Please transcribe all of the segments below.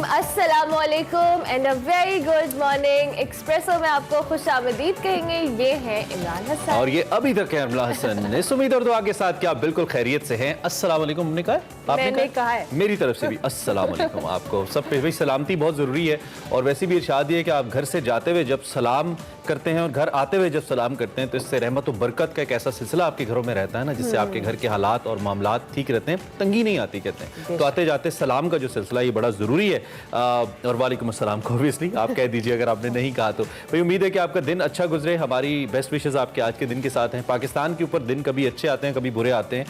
Team, अस्सलामुअलैकुम and a very good morning. Espresso में आपको खुशामदीद कहेंगे। ये हैं इमरान हसन और ये अभी तक है इमरान हसन। इस उम्मीद और दुआ के साथ कि आप बिल्कुल खैरियत से हैं। अस्सलामुअलैकुम हमने कहा है, आपने मैंने कहा है। मेरी तरफ से भी अस्सलामुअलैकुम। आपको सब पे भाई सलामती बहुत ज़रूरी है। और वैसे भी इरशाद ये है कि आप घर से जाते हुए जब सलाम करते हैं और घर आते हुए जब सलाम करते हैं तो इससे रहमत और बरकत का एक ऐसा सिलसिला आपके घरों में रहता है ना, जिससे आपके घर के हालात और मामलात ठीक रहते हैं, तंगी नहीं आती कहते हैं। तो आते जाते सलाम का जो सिलसिला ये बड़ा ज़रूरी है। और वालेकुम अस्सलाम को ऑब्वियसली आप कह दीजिए अगर आपने नहीं कहा तो। भाई उम्मीद है कि आपका दिन अच्छा गुजरे। हमारी बेस्ट विशेज़ आपके आज के दिन के साथ हैं। पाकिस्तान के ऊपर दिन कभी अच्छे आते हैं कभी बुरे आते हैं।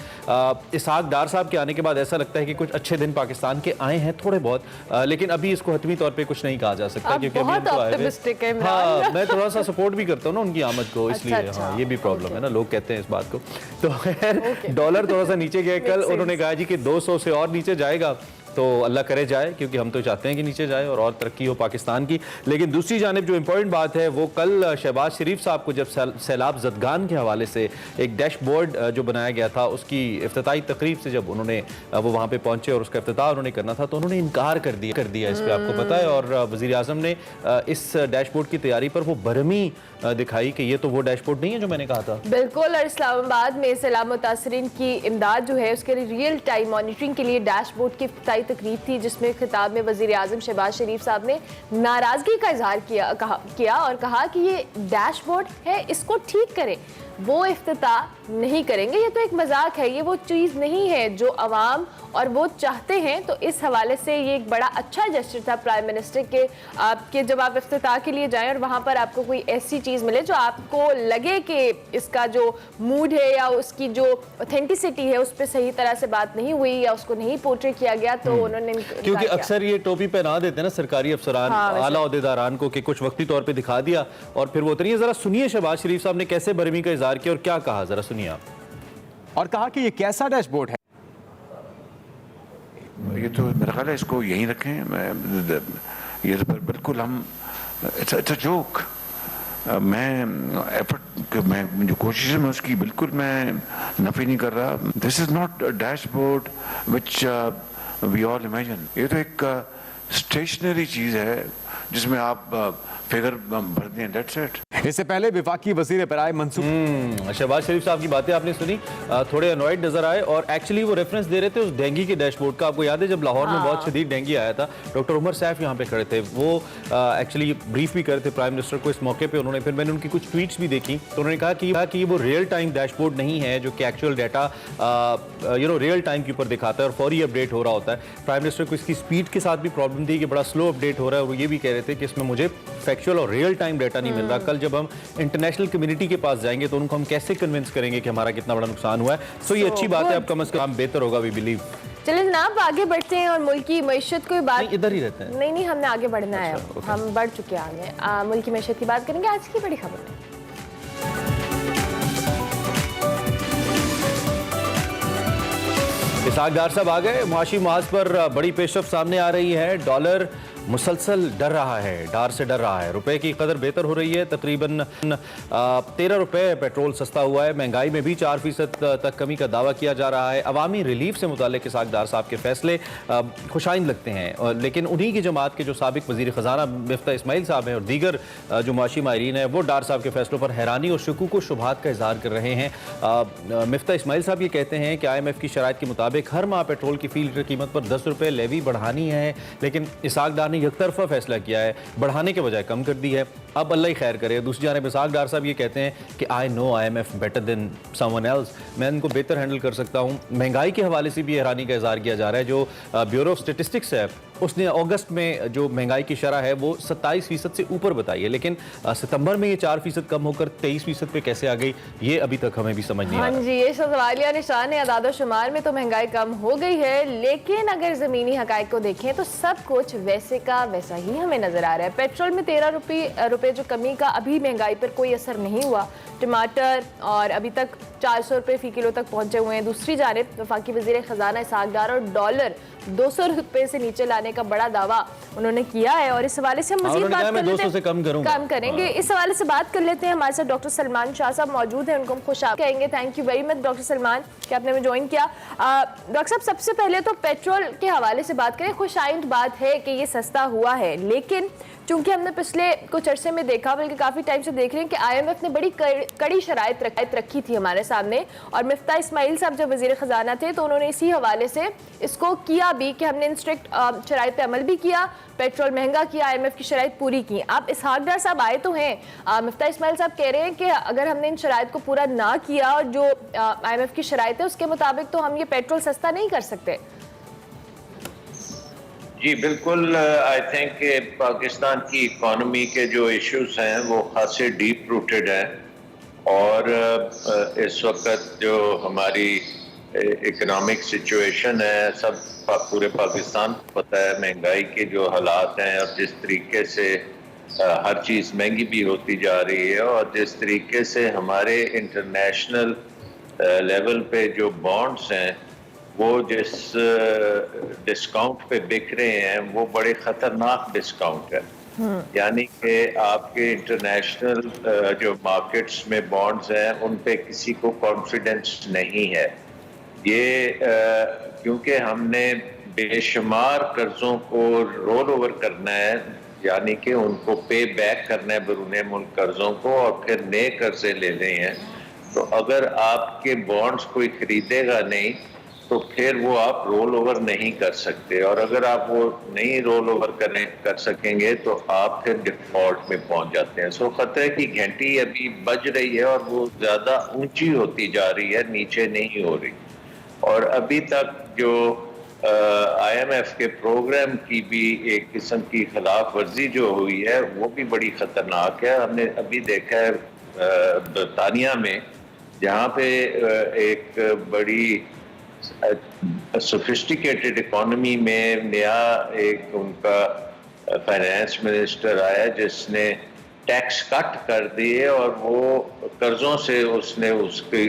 इसहाक डार साहब के आने के बाद ऐसा लगता है कि कुछ अच्छे दिन पाकिस्तान के आए हैं थोड़े बहुत, लेकिन अभी इसको हतमी तौर पर कुछ नहीं कहा जा सकता क्योंकि मैं थोड़ा सा सपोर्ट भी करता हूँ उनकी आमद को, इसलिए अच्छा। हाँ ये भी प्रॉब्लम है ना, लोग कहते हैं इस बात को। तो खैर डॉलर थोड़ा सा नीचे गया कल, उन्होंने कहा जी कि 200 से और नीचे जाएगा तो अल्लाह करे जाए, क्योंकि हम तो चाहते हैं कि नीचे जाए और तरक्की हो पाकिस्तान की। लेकिन दूसरी जानिब जो इम्पोर्टेंट बात है वो कल शहबाज शरीफ साहब को जब सैलाब जदगान के हवाले से एक डैशबोर्ड जो बनाया गया था उसकी इफ्तिताई तकरीब से जब उन्होंने वो वहाँ पे पहुँचे और उसका इफ्तिताह उन्होंने करना था तो उन्होंने इनकार कर दिया इस पर, आपको पता है। और वज़ीर आज़म ने इस डैशबोर्ड की तैयारी पर वो बरहमी दिखाई कि ये तो वो डैशबोर्ड नहीं है जो मैंने कहा था। बिल्कुल, और इस्लामाबाद में सैलाब मुतासरीन की इमदाद जो है उसके रियल टाइम मॉनिटरिंग के लिए डैशबोर्ड की इफ्तिताई तकरीब थी, जिसमें खिताब में वज़ीर आज़म शहबाज शरीफ साहब ने नाराजगी का इजहार किया और कहा कि ये डैशबोर्ड है, इसको ठीक करें। वो इफ्तिताह नहीं करेंगे, ये तो एक मजाक है, ये वो चीज़ नहीं है जो अवाम और वो चाहते हैं। तो इस हवाले से ये एक बड़ा अच्छा जेस्चर था प्राइम मिनिस्टर के आपके, जब आप इफ्तिताह के लिए जाएं और वहाँ पर आपको कोई ऐसी चीज़ मिले जो आपको लगे कि इसका जो मूड है या उसकी जो ऑथेंटिसिटी है उस पर सही तरह से बात नहीं हुई या उसको नहीं पोर्ट्रे किया गया, तो उन्होंने क्योंकि अक्सर ये टोपी पहना देते हैं ना सरकारी अफसरान, आला ओहदेदारान को, कि कुछ वक्ती तौर पे दिखा दिया और फिर वो उतरिए। जरा सुनिए शहबाज शरीफ साहब ने कैसे बरहमी का इजहार किया और क्या कहा, जरा सुनिए आप। और कहा कि ये कैसा डैशबोर्ड है। ये तो मेरा ख्याल है इसको यहीं रखें। ये तो बिल्कुल हम इट्स अ जोक। मैं एफर्ट मैं जो कोशिश है मैं उसकी बिल्कुल मैं नफी नहीं कर रहा। This is not a dashboard which we all imagine. ये तो एक स्टेशनरी चीज है जिसमें आप फिगर भर दें, दैट्स इट। इससे पहले वफाकी वजीर बराए मनसूब शहबाज शरीफ साहब की बातें आपने सुनी, थोड़े अनॉयड नजर आए और एक्चुअली वो रेफरेंस दे रहे थे उस डेंगी के डैशबोर्ड का। आपको याद है जब लाहौर में बहुत शदीद डेंगी आया था, डॉक्टर उमर सैफ यहाँ पे खड़े थे, वो एक्चुअली ब्रीफ भी कर रहे थे प्राइम मिनिस्टर को इस मौके पर। उन्होंने फिर मैंने उनकी कुछ ट्वीट्स भी देखी तो उन्होंने कहा कि वो रियल टाइम डैशबोर्ड नहीं है जो कि एक्चुअल डाटा रियल टाइम के ऊपर दिखाता है और फौरी अपडेट हो रहा होता है। प्राइम मिनिस्टर को इसकी स्पीड के साथ भी प्रॉब्लम थी कि बड़ा स्लो अपडेट हो रहा है और वो ये भी कह रहे थे कि इसमें मुझे फैक्चुअल और रियल टाइम डाटा नहीं मिल रहा। कल जब हम इंटरनेशनल कम्युनिटी के पास जाएंगे तो उनको हम कैसे कन्विंस करेंगे कि हमारा कितना बड़ा नुकसान हुआ है। सो ये अच्छी बात है, अब कम से कम बेहतर होगा, वी बिलीव। चलिए जनाब आगे बढ़ते हैं और मुल्क की मईशत को बात इधर ही रहते हैं। नहीं हमने आगे बढ़ना है, हम बढ़ चुके हैं आगे। मुल्क की मईशत की बात करेंगे, आज की बड़ी खबर है। इसहाक डार साहब आ गए। मुआशी महाज पर बड़ी पेशरफ सामने आ रही है। डॉलर मुसलसल डर रहा है, डार से डर रहा है। रुपए की कदर बेहतर हो रही है, तकरीबन 13 रुपए पेट्रोल सस्ता हुआ है। महंगाई में भी 4% तक कमी का दावा किया जा रहा है। अवामी रिलीफ से मुतालिक इसहाक डार साहब के फैसले खुशाइंद लगते हैं, लेकिन उन्हीं की जमात के जो साबिक वजीर ख़जाना मिफ्ता इस्माइल साहब हैं और दीगर जो मुआशी माहिरीन हैं वो डार साहब के फैसलों पर हैरानी और शकूक व शुबहात का इजहार कर रहे हैं। मिफ्ता इस्माइल साहब ये कहते हैं कि IMF की शराइत के मुताबिक हर माह पेट्रोल की फी लीटर कीमत पर 10 रुपये लेवी बढ़ानी है, लेकिन इसहाक डार ने एक तरफा फैसला किया है, बढ़ाने के बजाय कम कर दी है। अब अल्लाह ही खैर करे। दूसरी जानिब इसहाक डार साहब ये कहते हैं कि I know IMF better than someone else, मैं इनको बेहतर हैंडल कर सकता हूँ। महंगाई के हवाले से भी हैरानी का इजहार किया जा रहा है। जो ब्यूरो ऑफ स्टेटिस्टिक्स है उसने अगस्त में जो महंगाई की शरह है वो 27% से ऊपर बताई है, लेकिन सितंबर में ये 4% कम होकर 23% पे कैसे आ गई, ये अभी तक हमें भी समझ नहीं आ रहा। हाँ जी, ये सवालिया निशान है। अदाद शुमार में तो महंगाई कम हो गई है, लेकिन अगर ज़मीनी हकाइक को देखें तो सब कुछ वैसे का वैसा ही हमें नजर आ रहा है। पेट्रोल में 13 रुपये जो कमी का अभी महंगाई पर कोई असर नहीं हुआ। टमाटर और अभी तक 400 रुपये फ़ी किलो तक पहुंचे हुए हैं। दूसरी जानिब वफाकी वज़ीर ख़जाना इसहाक डार और डॉलर 200 रुपए से नीचे लाने का बड़ा दावा उन्होंने किया है और इस हवाले से हम मजीद उन्होंने बात कहा कर मैं लेते 200 हैं, से कम करूंगा। कम करेंगे। इस हवाले से बात कर लेते हैं। हमारे साथ डॉक्टर सलमान शाह साहब मौजूद हैं, उनको हम खुश कहेंगे। Thank you very much doctor Salman कि आपने हमें ज्वाइन किया। डॉक्टर साहब, सबसे पहले तो पेट्रोल के हवाले से बात करें। खुशाइंद बात है कि ये सस्ता हुआ है, लेकिन चूंकि हमने पिछले कुछ अरसे में देखा, बल्कि काफ़ी टाइम से देख रहे हैं कि IMF ने बड़ी कड़ी शराइत रखी थी हमारे सामने, और मिफ्ता इस्माइल साहब जब वज़ीर ख़जाना थे तो उन्होंने इसी हवाले से इसको किया भी कि हमने इन स्ट्रिक्ट शराइत पे अमल भी किया, पेट्रोल महंगा किया, IMF की शराइत पूरी की। आप इसहाक डार साहब आए तो हैं, मिफ्ता इस्माइल साहब कह रहे हैं कि अगर हमने इन शराइत को पूरा ना किया और जो IMF की शराइत है उसके मुताबिक तो हम ये पेट्रोल सस्ता नहीं कर सकते। जी बिल्कुल, आई थिंक पाकिस्तान की इकॉनमी के जो इश्यूज हैं वो खासे डीप रूटेड हैं और इस वक्त जो हमारी इकोनॉमिक सिचुएशन है सब पूरे पाकिस्तान को पता है, महंगाई के जो हालात हैं और जिस तरीके से हर चीज़ महंगी भी होती जा रही है और जिस तरीके से हमारे इंटरनेशनल लेवल पे जो बॉन्ड्स हैं वो जिस डिस्काउंट पे बिक रहे हैं वो बड़े ख़तरनाक डिस्काउंट है। यानी कि आपके इंटरनेशनल जो मार्केट्स में बॉन्ड्स हैं उन पे किसी को कॉन्फिडेंस नहीं है। ये क्योंकि हमने बेशुमार कर्ज़ों को रोल ओवर करना है, यानी कि उनको पे बैक करना है बैरून मुल्क कर्ज़ों को और फिर नए कर्जे लेने हैं, तो अगर आपके बॉन्ड्स कोई खरीदेगा नहीं तो फिर वो आप रोल ओवर नहीं कर सकते, और अगर आप वो नहीं रोल ओवर कर सकेंगे तो आप फिर डिफॉल्ट में पहुंच जाते हैं। सो खतरे की घंटी अभी बज रही है और वो ज़्यादा ऊंची होती जा रही है, नीचे नहीं हो रही। और अभी तक जो IMF के प्रोग्राम की भी एक किस्म की खिलाफ वर्जी जो हुई है वो भी बड़ी ख़तरनाक है। हमने अभी देखा है बरतानिया में, जहाँ पे एक बड़ी सोफिस्टिकेटेड इकोनॉमी में नया एक उनका फाइनेंस मिनिस्टर आया जिसने टैक्स कट कर दिए और वो कर्जों से उसने उसके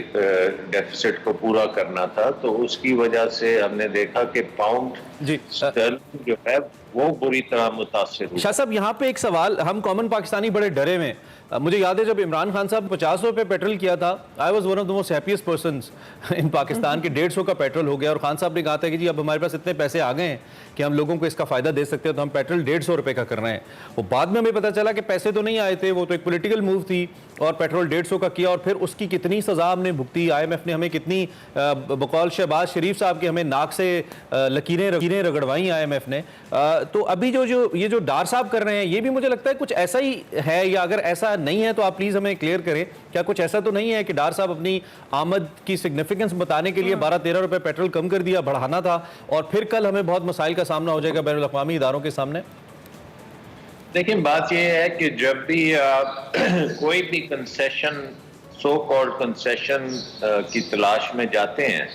डेफिसिट को पूरा करना था, तो उसकी वजह से हमने देखा कि पाउंड जी स्टर्लिंग जो है वो बुरी तरह मुतासिर हुआ। शाह साहब, यहाँ पे एक सवाल, हम कॉमन पाकिस्तानी बड़े डरे में, मुझे याद है जब इमरान खान साहब 50 रुपये पेट्रोल किया था, I was one of the most happiest persons इन पाकिस्तान के 150 का पेट्रोल हो गया और खान साहब ने कहा था कि जी अब हमारे पास इतने पैसे आ गए हैं कि हम लोगों को इसका फायदा दे सकते हैं, तो हम पेट्रोल 150 रुपये का कर रहे हैं। वो बाद में हमें पता चला कि पैसे तो नहीं आए थे, वो तो एक पॉलिटिकल मूव थी और पेट्रोल 150 का किया और फिर उसकी कितनी सजा हमने भुगती, IMF ने हमें कितनी बकौल शहबाज शरीफ साहब के हमें नाक से लकीरें रगड़वाई IMF ने। तो अभी जो ये जो डार साहब कर रहे हैं ये भी मुझे लगता है कुछ ऐसा ही है, या अगर ऐसा नहीं है तो आप प्लीज हमें क्लियर करें, क्या कुछ ऐसा तो नहीं है कि डार साहब अपनी आमद की सिग्निफिकेंस बताने के लिए 12-13 रुपए पेट्रोल कम कर दिया, बढ़ाना था, और फिर कल हमें बहुत मसाइल का सामना हो जाएगा बैनुल अक़वामी इदारों के सामने? देखिए, बात यह है कि जब भी आप कोई भी कंसेशन, सो कॉल्ड कंसेशन की तलाश में जाते हैं,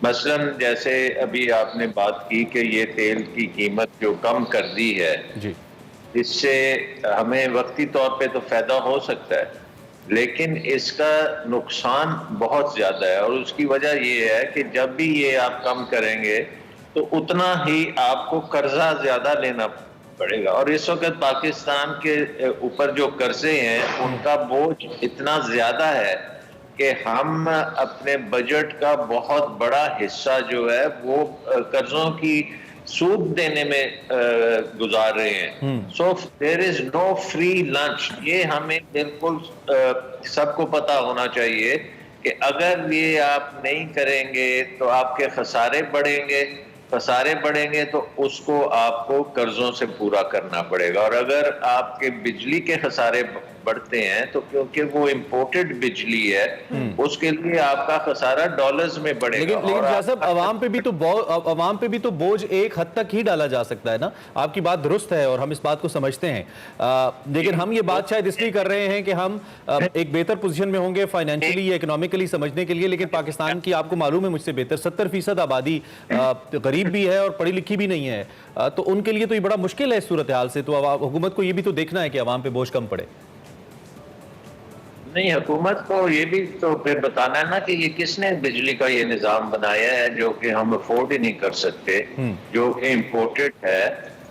मसलन जैसे अभी आपने बात की कि ये तेल की कीमत जो कम कर दी है जी, इससे हमें वक्ती तौर पे तो फायदा हो सकता है, लेकिन इसका नुकसान बहुत ज़्यादा है। और उसकी वजह ये है कि जब भी ये आप कम करेंगे तो उतना ही आपको कर्जा ज़्यादा लेना पड़ेगा, और इस वक्त पाकिस्तान के ऊपर जो कर्जे हैं उनका बोझ इतना ज़्यादा है कि हम अपने बजट का बहुत बड़ा हिस्सा जो है वो कर्जों की सूद देने में गुजार रहे हैं। So there is no free lunch, ये हमें बिल्कुल सबको पता होना चाहिए कि अगर ये आप नहीं करेंगे तो आपके खसारे बढ़ेंगे तो उसको आपको कर्जों से पूरा करना पड़ेगा। और अगर आपके बिजली के खसारे बढ़ते हैं तो क्योंकि वो इंपोर्टेड बिजली है उसके लिए आपका खसारा डॉलर्स में बढ़ेगा। लेकिन शाह साहब, अवाम पे भी तो बोझ एक हद तक ही डाला जा सकता है ना। आपकी बात दुरुस्त है और हम इस बात को समझते हैं, लेकिन हम ये बात शायद इसलिए कर रहे हैं कि हम एक बेहतर पोजीशन में होंगे फाइनेंशियली या इकोनॉमिकली समझने के लिए, लेकिन पाकिस्तान की आपको मालूम है मुझसे बेहतर 70% आबादी गरीब भी है और पढ़ी लिखी भी नहीं है, तो उनके लिए तो ये बड़ा मुश्किल है इस सूरत हाल से। तो हुकूमत को ये भी तो देखना है कि अवाम पे बोझ कम पड़े। नहीं, हुकूमत को ये भी तो फिर बताना है ना कि ये किसने बिजली का ये निज़ाम बनाया है जो कि हम अफोर्ड ही नहीं कर सकते, जो कि इम्पोर्टेड है,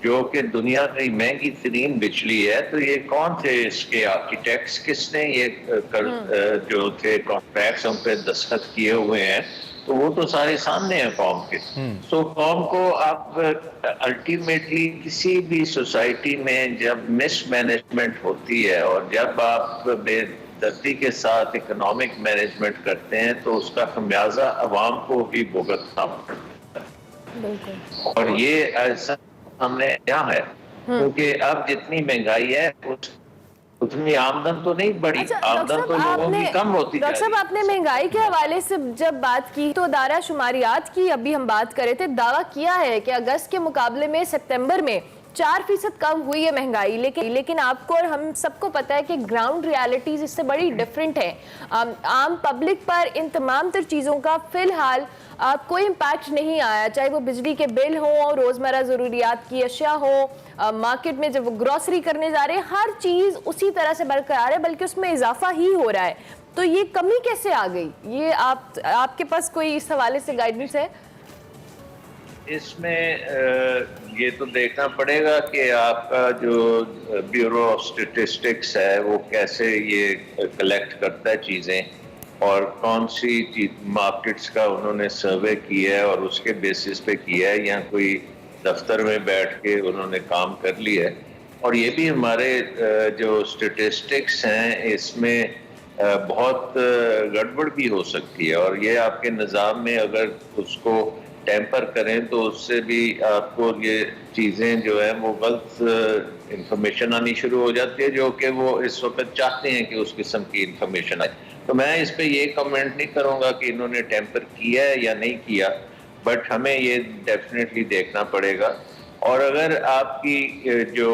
जो कि दुनिया की महंगी तरीन बिजली है। तो ये कौन थे इसके आर्किटेक्ट्स, किसने ये जो थे कॉन्ट्रैक्ट्स उन पे दस्तखत किए हुए हैं, तो वो तो सारे सामने हैं कौम के। सो कौम को आप अल्टीमेटली किसी भी सोसाइटी में जब मिसमैनेजमेंट होती है और जब आप बेदर्दी के साथ इकोनॉमिक मैनेजमेंट करते हैं तो उसका खमियाजा अवाम को भी भुगतना पड़ता है। बिल्कुल। और ये ऐसा हमने क्या है, क्योंकि अब जितनी महंगाई है उतनी आमदन तो नहीं बढ़ी, अच्छा, आमदन तो लोगों की कम होती जा डॉक्टर साहब, रही है। आपने महंगाई के हवाले से जब बात की तो दायरा शुमारियात की अभी हम बात कर रहे थे, दावा किया है कि अगस्त के मुकाबले में सितंबर में 4% कम हुई है महंगाई, लेकिन आपको और हम सबको पता है कि ग्राउंड रियलिटीज इससे बड़ी डिफरेंट है। आम पब्लिक पर इन तमाम तर चीज़ों का फिलहाल कोई इम्पैक्ट नहीं आया, चाहे वो बिजली के बिल हो, रोज़मर्रा ज़रूरियात की अशिया हो, मार्केट में जब वो ग्रॉसरी करने जा रहे हैं, हर चीज़ उसी तरह से बरकरार है, बल्कि उसमें इजाफा ही हो रहा है। तो ये कमी कैसे आ गई? ये आपके पास कोई इस हवाले से गाइडेंस है? इसमें ये तो देखना पड़ेगा कि आपका जो ब्यूरो ऑफ स्टैटिस्टिक्स है वो कैसे ये कलेक्ट करता है चीज़ें, और कौन सी मार्केट्स का उन्होंने सर्वे किया है और उसके बेसिस पे किया है, या कोई दफ्तर में बैठ के उन्होंने काम कर लिया है। और ये भी हमारे जो स्टैटिस्टिक्स हैं इसमें बहुत गड़बड़ भी हो सकती है, और ये आपके निज़ाम में अगर उसको टेम्पर करें तो उससे भी आपको ये चीज़ें जो है वो गलत इंफॉर्मेशन आनी शुरू हो जाती है, जो कि वो इस वक्त चाहते हैं कि उस किस्म की इंफॉर्मेशन आए। तो मैं इस पे ये कमेंट नहीं करूँगा कि इन्होंने टेम्पर किया है या नहीं किया, बट हमें ये डेफिनेटली देखना पड़ेगा। और अगर आपकी जो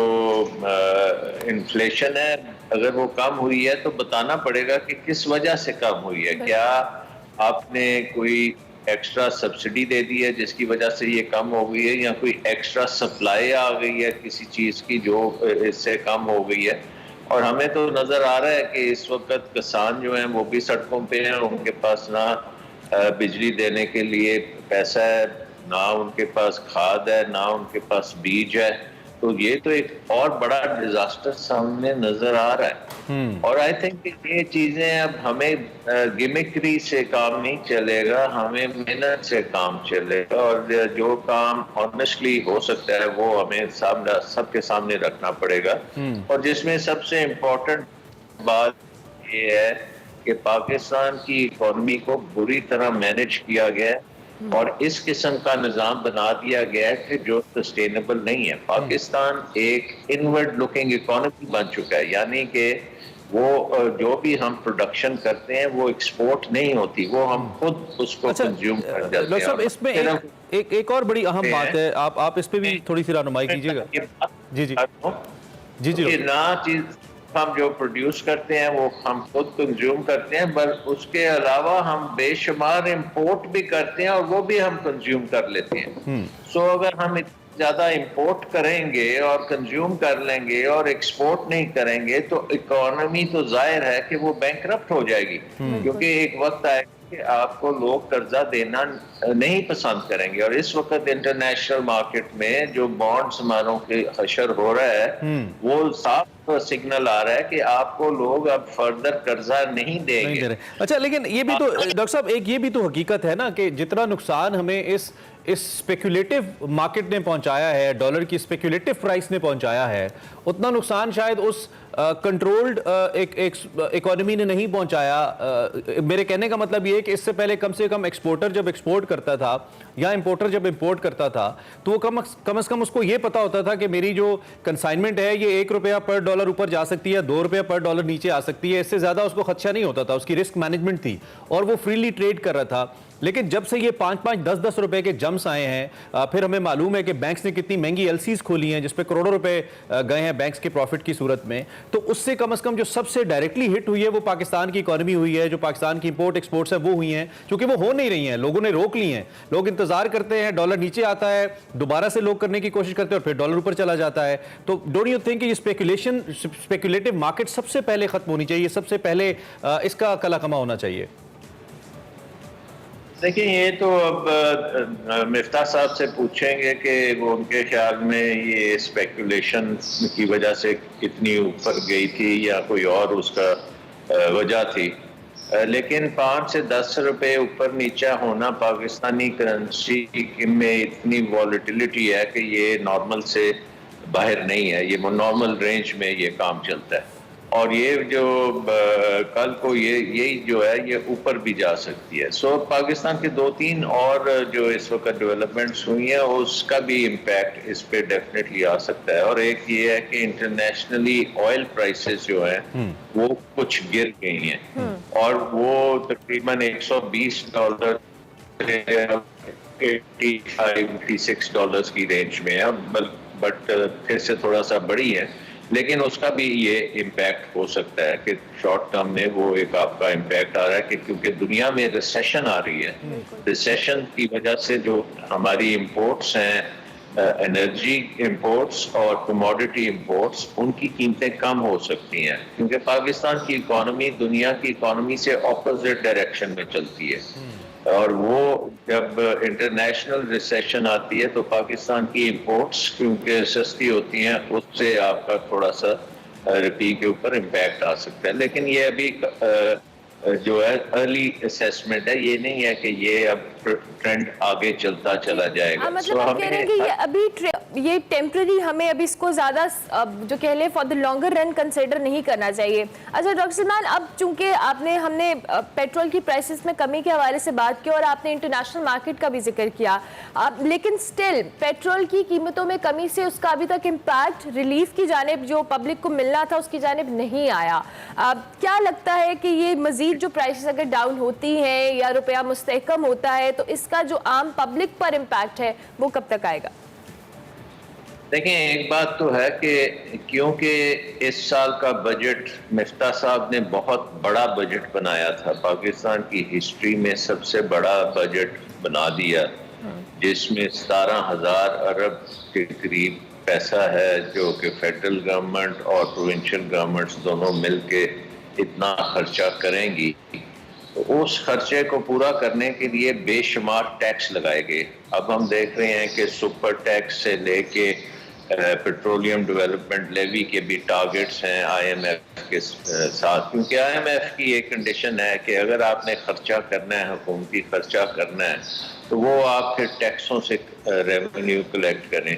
इन्फ्लेशन है अगर वो कम हुई है तो बताना पड़ेगा कि किस वजह से कम हुई है। क्या आपने कोई एक्स्ट्रा सब्सिडी दे दी है जिसकी वजह से ये कम हो गई है, या कोई एक्स्ट्रा सप्लाई आ गई है किसी चीज़ की जो इससे कम हो गई है। और हमें तो नज़र आ रहा है कि इस वक्त किसान जो हैं वो भी सड़कों पे हैं, उनके पास ना बिजली देने के लिए पैसा है, ना उनके पास खाद है, ना उनके पास बीज है। तो ये तो एक और बड़ा डिजास्टर सामने नजर आ रहा है। और आई थिंक ये चीजें अब हमें गिमिक्री से काम नहीं चलेगा, हमें मेहनत से काम चलेगा, और जो काम ऑनेस्टली हो सकता है वो हमें सामने सबके सामने रखना पड़ेगा। और जिसमें सबसे इम्पोर्टेंट बात ये है कि पाकिस्तान की इकोनॉमी को बुरी तरह मैनेज किया गया है और इस किस्म का निज़ाम बना दिया गया है कि जो सस्टेनेबल नहीं है। पाकिस्तान एक इनवर्ड लुकिंग इकोनॉमी बन चुका है, यानी कि वो जो भी हम प्रोडक्शन करते हैं वो एक्सपोर्ट नहीं होती, वो हम खुद उसको कंज्यूम कर जाते हैं। डॉक्टर साहब, इसमें एक और बड़ी अहम बात है, आप इस पे भी थोड़ी सी रहनुमाई कीजिएगा। जी जी जी जी। ना चीज हम जो प्रोड्यूस करते हैं वो हम खुद कंज्यूम करते हैं, पर उसके अलावा हम बेशुमार इंपोर्ट भी करते हैं और वो भी हम कंज्यूम कर लेते हैं। सो अगर हम ज्यादा इंपोर्ट करेंगे और कंज्यूम कर लेंगे और एक्सपोर्ट नहीं करेंगे तो इकोनॉमी तो जाहिर है कि वो बैंकरप्ट हो जाएगी, क्योंकि एक वक्त आएगा कि आपको लोग कर्जा देना नहीं पसंद करेंगे। और इस वक्त इंटरनेशनल मार्केट में जो बॉन्ड्स मानों के हशर हो रहा है वो साफ सिग्नल आ रहा है कि आपको लोग अब फर्दर कर्जा नहीं देंगे। अच्छा, लेकिन ये भी तो डॉक्टर साहब एक ये भी तो हकीकत है ना कि जितना नुकसान हमें इस स्पेक्युलेटिव मार्केट ने पहुंचाया है, डॉलर की स्पेक्युलेटिव प्राइस ने पहुंचाया है, उतना नुकसान शायद उस कंट्रोल्ड एक इकोनॉमी ने नहीं पहुंचाया। मेरे कहने का मतलब ये है कि इससे पहले कम से कम एक्सपोर्टर जब एक्सपोर्ट करता था या इंपोर्टर जब इंपोर्ट करता था तो वो कम से कम उसको ये पता होता था कि मेरी जो कंसाइनमेंट है ये ₹1 पर डॉलर ऊपर जा सकती है, ₹2 पर डॉलर नीचे आ सकती है, इससे ज़्यादा उसको खदशा नहीं होता था, उसकी रिस्क मैनेजमेंट थी और वो फ्रीली ट्रेड कर रहा था। लेकिन जब से ये 5-5, 10-10 रुपए के जम्स आए हैं, फिर हमें मालूम है कि बैंक्स ने कितनी महंगी एलसीज खोली हैं जिस पे करोड़ों रुपए गए हैं बैंक्स के प्रॉफिट की सूरत में, तो उससे कम से कम जो सबसे डायरेक्टली हिट हुई है वो पाकिस्तान की इकोनॉमी हुई है, जो पाकिस्तान की इंपोर्ट एक्सपोर्ट्स है वो हुई हैं, क्योंकि वो हो नहीं रही हैं, लोगों ने रोक ली हैं। लोग इंतजार करते हैं, डॉलर नीचे आता है, दोबारा से लोग करने की कोशिश करते हैं और फिर डॉलर ऊपर चला जाता है। तो डोंट यू थिंक ये स्पेकुलेटिव मार्केट सबसे पहले खत्म होनी चाहिए, सबसे पहले इसका कलाकमा होना चाहिए? देखिए, ये तो अब मिफ्ता साहब से पूछेंगे कि वो उनके ख्याल में ये स्पेकुलेशन की वजह से कितनी ऊपर गई थी या कोई और उसका वजह थी। लेकिन 5 से 10 रुपए ऊपर नीचा होना पाकिस्तानी करेंसी में इतनी वॉलेटिलिटी है कि ये नॉर्मल से बाहर नहीं है, ये नॉर्मल रेंज में ये काम चलता है। और ये जो कल को यही जो है ये ऊपर भी जा सकती है। सो पाकिस्तान के 2-3 और जो इस वक्त डेवलपमेंट्स हुई हैं उसका भी इम्पैक्ट इस पे डेफिनेटली आ सकता है। और एक ये है कि इंटरनेशनली ऑयल प्राइसेस जो हैं वो कुछ गिर गई हैं और वो तकरीबन $120 $85-86 की रेंज में है, बट फिर से थोड़ा सा बढ़ी है। लेकिन उसका भी ये इम्पैक्ट हो सकता है कि शॉर्ट टर्म में वो एक आपका इम्पैक्ट आ रहा है कि क्योंकि दुनिया में रिसेशन आ रही है, रिसेशन की वजह से जो हमारी इंपोर्ट्स हैं, एनर्जी इंपोर्ट्स और कमोडिटी इंपोर्ट्स, उनकी कीमतें कम हो सकती हैं क्योंकि पाकिस्तान की इकोनॉमी दुनिया की इकोनॉमी से ऑपोजिट डायरेक्शन में चलती है। और वो जब इंटरनेशनल रिसेशन आती है तो पाकिस्तान की इंपोर्ट्स क्योंकि सस्ती होती हैं उससे आपका थोड़ा सा रुपये के ऊपर इम्पैक्ट आ सकता है। लेकिन ये अभी जो है अर्ली असेसमेंट है, ये नहीं है कि ये अब ट्रेंड आगे चलता चला जाएगा। मतलब आप कह रहे हैं कि ये अभी ये टेम्पररी, हमें अभी इसको ज्यादा जो कह लें for the longer run consider नहीं करना चाहिए। अच्छा डॉक्टर सलमान, अब चूंकि हमने पेट्रोल की प्राइसेस में कमी के हवाले से बात की और आपने इंटरनेशनल मार्केट का भी जिक्र किया, लेकिन स्टिल पेट्रोल की कीमतों में कमी से उसका अभी तक इम्पैक्ट रिलीफ की जानिब जो पब्लिक को मिलना था उसकी जानिब नहीं आया। क्या लगता है कि ये मजीद जो प्राइसेस अगर डाउन होती हैं या रुपया मुस्तहकम होता है तो इसका जो आम पब्लिक पर इम्पैक्ट है वो कब तक आएगा? देखें, एक बात तो है कि क्योंकि इस साल का बजट मिफ्ता साहब ने बहुत बड़ा बजट बनाया था, पाकिस्तान की हिस्ट्री में सबसे बड़ा बजट बना दिया जिसमें 17,000 अरब के करीब पैसा है जो कि फेडरल गवर्नमेंट और प्रोविंशियल गवर्नमेंट्स दोनों मिलके इतना खर्चा करेंगी। तो उस खर्चे को पूरा करने के लिए बेशुमार टैक्स लगाए गए। अब हम देख रहे हैं कि सुपर टैक्स से लेके पेट्रोलियम डेवलपमेंट लेवी के भी टारगेट्स हैं IMF के साथ, क्योंकि IMF की एक कंडीशन है कि अगर आपने खर्चा करना है, हुकूमती खर्चा करना है, तो वो आप फिर टैक्सों से रेवेन्यू कलेक्ट करें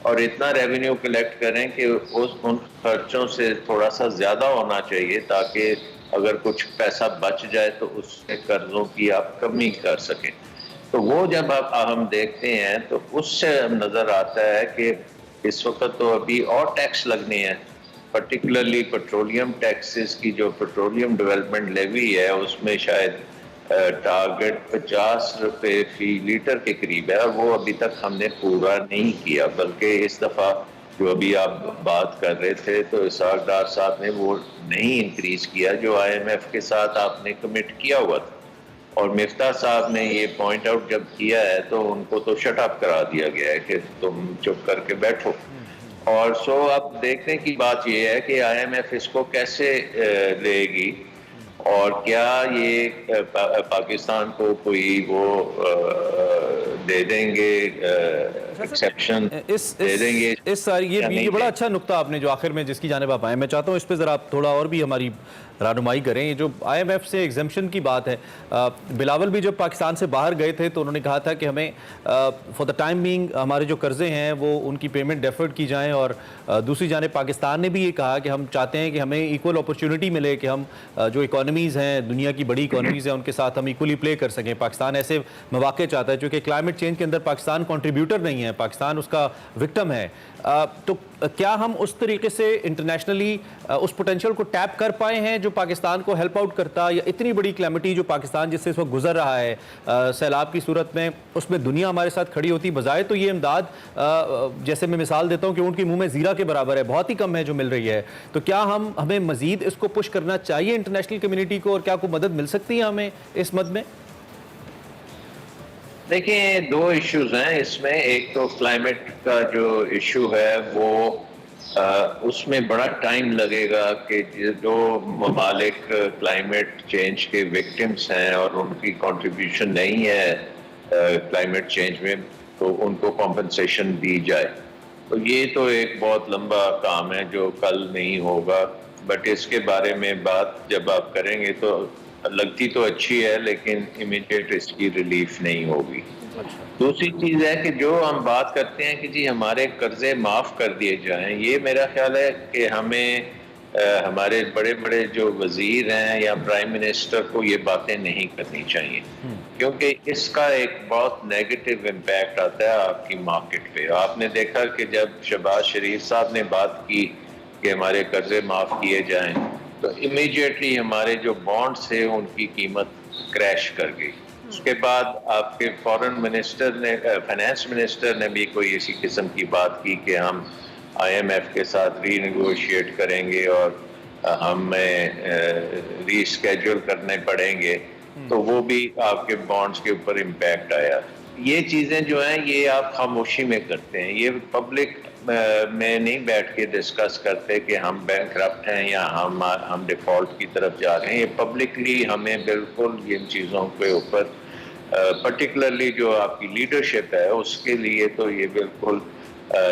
और इतना रेवेन्यू कलेक्ट करें कि उन खर्चों से थोड़ा सा ज़्यादा होना चाहिए ताकि अगर कुछ पैसा बच जाए तो उससे कर्जों की आप कमी कर सकें। तो वो जब हम देखते हैं तो उससे नज़र आता है कि इस वक्त तो अभी और टैक्स लगने हैं, पर्टिकुलरली पेट्रोलियम टैक्सेस की जो पेट्रोलियम डेवलपमेंट लेवी है उसमें शायद टारगेट 50 रुपए फी लीटर के करीब है और वो अभी तक हमने पूरा नहीं किया, बल्कि इस दफ़ा जो अभी आप बात कर रहे थे तो इसाक डार साहब ने वो नहीं इंक्रीज किया जो IMF के साथ आपने कमिट किया हुआ था। और मिफ्ता साहब ने ये पॉइंट आउट जब किया है तो उनको तो शट अप करा दिया गया है कि तुम चुप करके बैठो। और सो अब देखने की बात ये है कि IMF इसको कैसे लेगी और क्या ये पाकिस्तान को कोई वो दे देंगे एक्सेप्शन दे देंगे। इस सारी ये बड़ा अच्छा नुक्ता आपने जो आखिर में जिसकी जानिब आप आए, मैं चाहता हूँ इस पे ज़रा आप थोड़ा और भी हमारी रहनुमाई करें। ये जो IMF से एग्जम्पशन की बात है, बिलावल भी जब पाकिस्तान से बाहर गए थे तो उन्होंने कहा था कि हमें फॉर द टाइम बीइंग हमारे जो कर्जे हैं वो उनकी पेमेंट डेफर्ड की जाएं और दूसरी जानिब पाकिस्तान ने भी ये कहा कि हम चाहते हैं कि हमें इक्वल अपॉर्चुनिटी मिले कि हम जो इकोनॉमीज़ हैं, दुनिया की बड़ी इकोनॉमीज़ हैं, उनके साथ हम इक्वली प्ले कर सकें। पाकिस्तान ऐसे मौके चाहता है, चूँकि क्लाइमेट चेंज के अंदर पाकिस्तान कॉन्ट्रीब्यूटर नहीं है, हैं, पाकिस्तान उसका विक्टिम है, तो क्या हम उस तरीके से इंटरनेशनली उस पोटेंशियल को टैप कर पाए हैं जो पाकिस्तान को हेल्प आउट करता, या इतनी बड़ी क्लैमिटी जो पाकिस्तान जिससे इस वक्त गुजर रहा है सैलाब की सूरत में, उसमें दुनिया हमारे साथ खड़ी होती? बजाय तो ये इमदाद जैसे मैं मिसाल देता हूँ कि ऊँट के मुंह में ज़ीरा के बराबर है, बहुत ही कम है जो मिल रही है, तो क्या हमें मजीद इसको पुश करना चाहिए इंटरनेशनल कम्युनिटी को, और क्या कोई मदद मिल सकती है हमें इस मद में? देखिए, दो इश्यूज हैं इसमें। एक तो क्लाइमेट का जो इशू है वो उसमें बड़ा टाइम लगेगा कि जो ममालिक क्लाइमेट चेंज के विक्टिम्स हैं और उनकी कंट्रीब्यूशन नहीं है क्लाइमेट चेंज में, तो उनको कॉम्पनसेशन दी जाए। तो ये तो एक बहुत लंबा काम है जो कल नहीं होगा, बट इसके बारे में बात जब आप करेंगे तो लगती तो अच्छी है, लेकिन इमीडिएट इसकी रिलीफ नहीं होगी। दूसरी चीज है कि जो हम बात करते हैं कि जी हमारे कर्जे माफ कर दिए जाएं, ये मेरा ख्याल है कि हमें हमारे बड़े बड़े जो वजीर हैं या प्राइम मिनिस्टर को ये बातें नहीं करनी चाहिए, क्योंकि इसका एक बहुत नेगेटिव इम्पैक्ट आता है आपकी मार्केट पे। आपने देखा कि जब शहबाज शरीफ साहब ने बात की कि हमारे कर्जे माफ किए जाएं, तो इमीडिएटली हमारे जो बॉन्ड्स थे उनकी कीमत क्रैश कर गई। उसके बाद आपके फॉरेन मिनिस्टर ने, फाइनेंस मिनिस्टर ने भी कोई इसी किस्म की बात की कि हम IMF के साथ रीनेगोशिएट करेंगे और हमें रीस्केड्यूल करने पड़ेंगे, तो वो भी आपके बॉन्ड्स के ऊपर इम्पैक्ट आया। ये चीज़ें जो हैं ये आप खामोशी में करते हैं, ये पब्लिक में नहीं बैठ के डिस्कस करते कि हम बैंकरप्ट हैं या हम डिफॉल्ट की तरफ जा रहे हैं। ये पब्लिकली हमें बिल्कुल इन चीज़ों के ऊपर पर्टिकुलरली जो आपकी लीडरशिप है उसके लिए तो ये बिल्कुल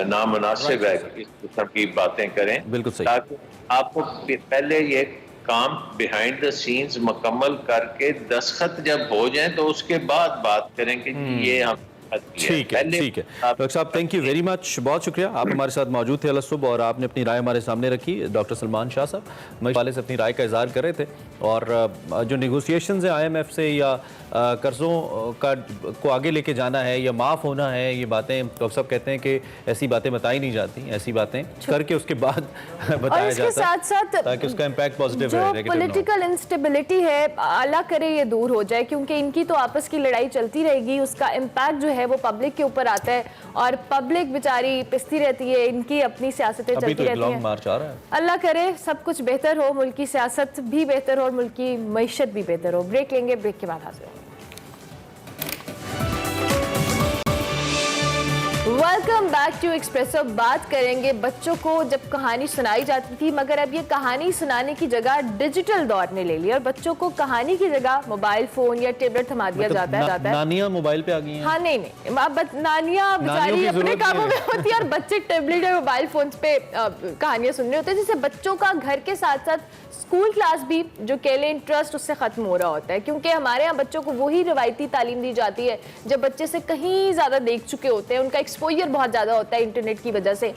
नामुनासिब है कि इस किस्म की बातें करें। बिल्कुल सही। ताकि आपको पहले ये काम बिहाइंड द सीन्स मुकम्मल करके दस्तखत जब हो जाए तो उसके बाद बात करें कि ये हम ठीक है, ठीक है डॉक्टर साहब, थैंक यू वेरी मच, बहुत शुक्रिया। आप हमारे साथ मौजूद थे अल सुबह और आपने अपनी राय हमारे सामने रखी। डॉक्टर सलमान शाह साहब मैं वाले से अपनी राय का इजहार कर रहे थे, और जो नेगोशिएशंस हैं IMF से या कर्ज़ों का को आगे लेके जाना है या माफ़ होना है, ये बातें डॉक्टर साहब कहते हैं कि ऐसी बातें बताई नहीं जाती, ऐसी बातें करके उसके बाद बताया जाता है, साथ साथ ताकि उसका इम्पैक्ट पॉजिटिव रहे। जो पॉलिटिकल इंस्टेबिलिटी है, अल्लाह करे ये दूर हो जाए, क्योंकि इनकी तो आपस की लड़ाई चलती रहेगी, उसका इम्पैक्ट जो है वो पब्लिक के ऊपर आता है और पब्लिक बेचारी पिसती रहती है, इनकी अपनी सियासतें चलती रहती हैं। लॉन्ग मार्च आ रहा है। अल्लाह करे सब कुछ बेहतर हो, मुल्क की सियासत भी बेहतर हो और मुल्क की मईशत भी बेहतर हो। ब्रेक लेंगे, ब्रेक के बाद हाजिर होंगे। Welcome back to Expresso. बात करेंगे बच्चों को जब कहानी सुनाई जाती थी, मगर अब ये कहानी सुनाने की जगह डिजिटल दौर ने ले ली और बच्चों को कहानी की जगह मोबाइल फोन या टेबलेट थमा दिया जाता है। नानियां मोबाइल पे आ गई हैं। हाँ नहीं, अब नानियां बेचारी अपने कामों में होती है और बच्चे टेबलेट और मोबाइल फोन पे कहानियां सुन रहे होते हैं, जिससे बच्चों का घर के साथ साथ स्कूल क्लास भी जो कह लें इंटरेस्ट उससे खत्म हो रहा होता है, क्योंकि हमारे यहाँ बच्चों को वही रवायती तालीम दी जाती है जब बच्चे से कहीं ज़्यादा देख चुके होते हैं, उनका एक्सपोजर बहुत ज़्यादा होता है इंटरनेट की वजह से।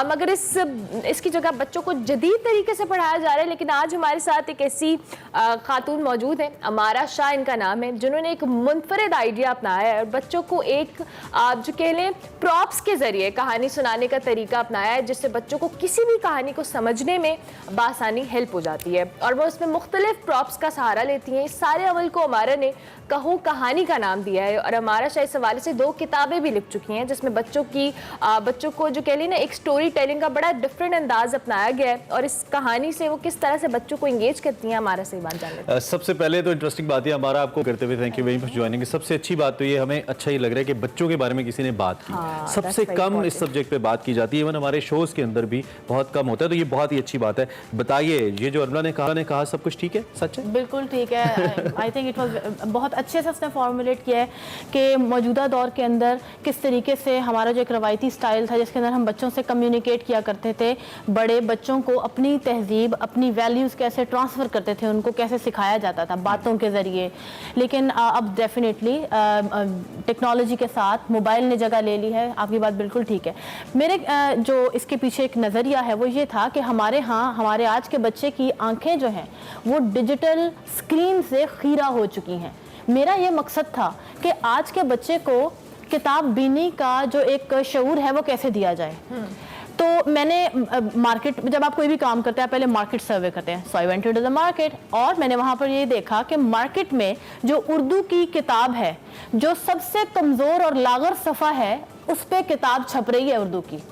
मगर इसकी जगह बच्चों को जदीद तरीके से पढ़ाया जा रहा है। लेकिन आज हमारे साथ एक ऐसी खातून मौजूद है, अमारा शाह इनका नाम है, जिन्होंने एक मुनफरिद आइडिया अपनाया है और बच्चों को एक जो कह लें प्रॉप्स के जरिए कहानी सुनाने का तरीका अपनाया है, जिससे बच्चों को किसी भी कहानी को समझने में बासानी हेल्प हो जाती है और वो उसमें मुख्तलिफ प्रॉप्स का सहारा लेती हैं। इस सारे अमल को हमारा ने कहो कहानी का नाम दिया है और हमारा शायद इस हवाले से 2 किताबें भी लिख चुकी हैं, जिसमें बच्चों को जो कह ली ना एक स्टोरी टेलिंग का बड़ा डिफरेंट अंदाज अपनाया गया है और इस कहानी से वो किस तरह से बच्चों को इंगेज करती हैं। हमारा सही बात जानते सबसे पहले तो इंटरेस्टिंग बात है हमारा आपको करते हुए thank you very much joining. सबसे अच्छी बात तो ये हमें अच्छा ही लग रहा है कि बच्चों के बारे में किसी ने बात की। सबसे कम इस सब्जेक्ट पे बात की जाती है, इवन हमारे शोज के अंदर भी बहुत कम होता है, तो ये बहुत ही अच्छी बात है। बताइए, ये जो अरबला ने कहा सब कुछ ठीक है, सच है? बिल्कुल ठीक है। आई थिंक इट वाज बहुत अच्छे से उसने फॉर्मुलेट किया है कि मौजूदा दौर के अंदर किस तरीके से हमारा जो एक रवायती स्टाइल था जिसके अंदर हम बच्चों से कम्युनिकेट किया करते थे, बड़े बच्चों को अपनी तहजीब अपनी वैल्यूज़ कैसे ट्रांसफ़र करते थे, उनको कैसे सिखाया जाता था बातों के ज़रिए। लेकिन अब डेफिनेटली टेक्नोलॉजी के साथ मोबाइल ने जगह ले ली है। आपकी बात बिल्कुल ठीक है। मेरे जो इसके पीछे एक नज़रिया है वो ये था कि हमारे आज के बच्चे की आंखें जो हैं वो डिजिटल स्क्रीन से खीरा हो चुकी हैं। मेरा ये मकसद था कि आज के बच्चे को किताब बीनी का जो एक शऊर है वो कैसे दिया जाए। तो मैंने मार्केट, जब आप कोई भी काम करते हैं पहले मार्केट सर्वे करते हैं, so I went to the market और मैंने वहां पर ये देखा कि मार्केट में जो उर्दू की किताब है, जो सबसे कमजोर और लागर सफ़ा है उस पे किताब छप रही है उर्दू की,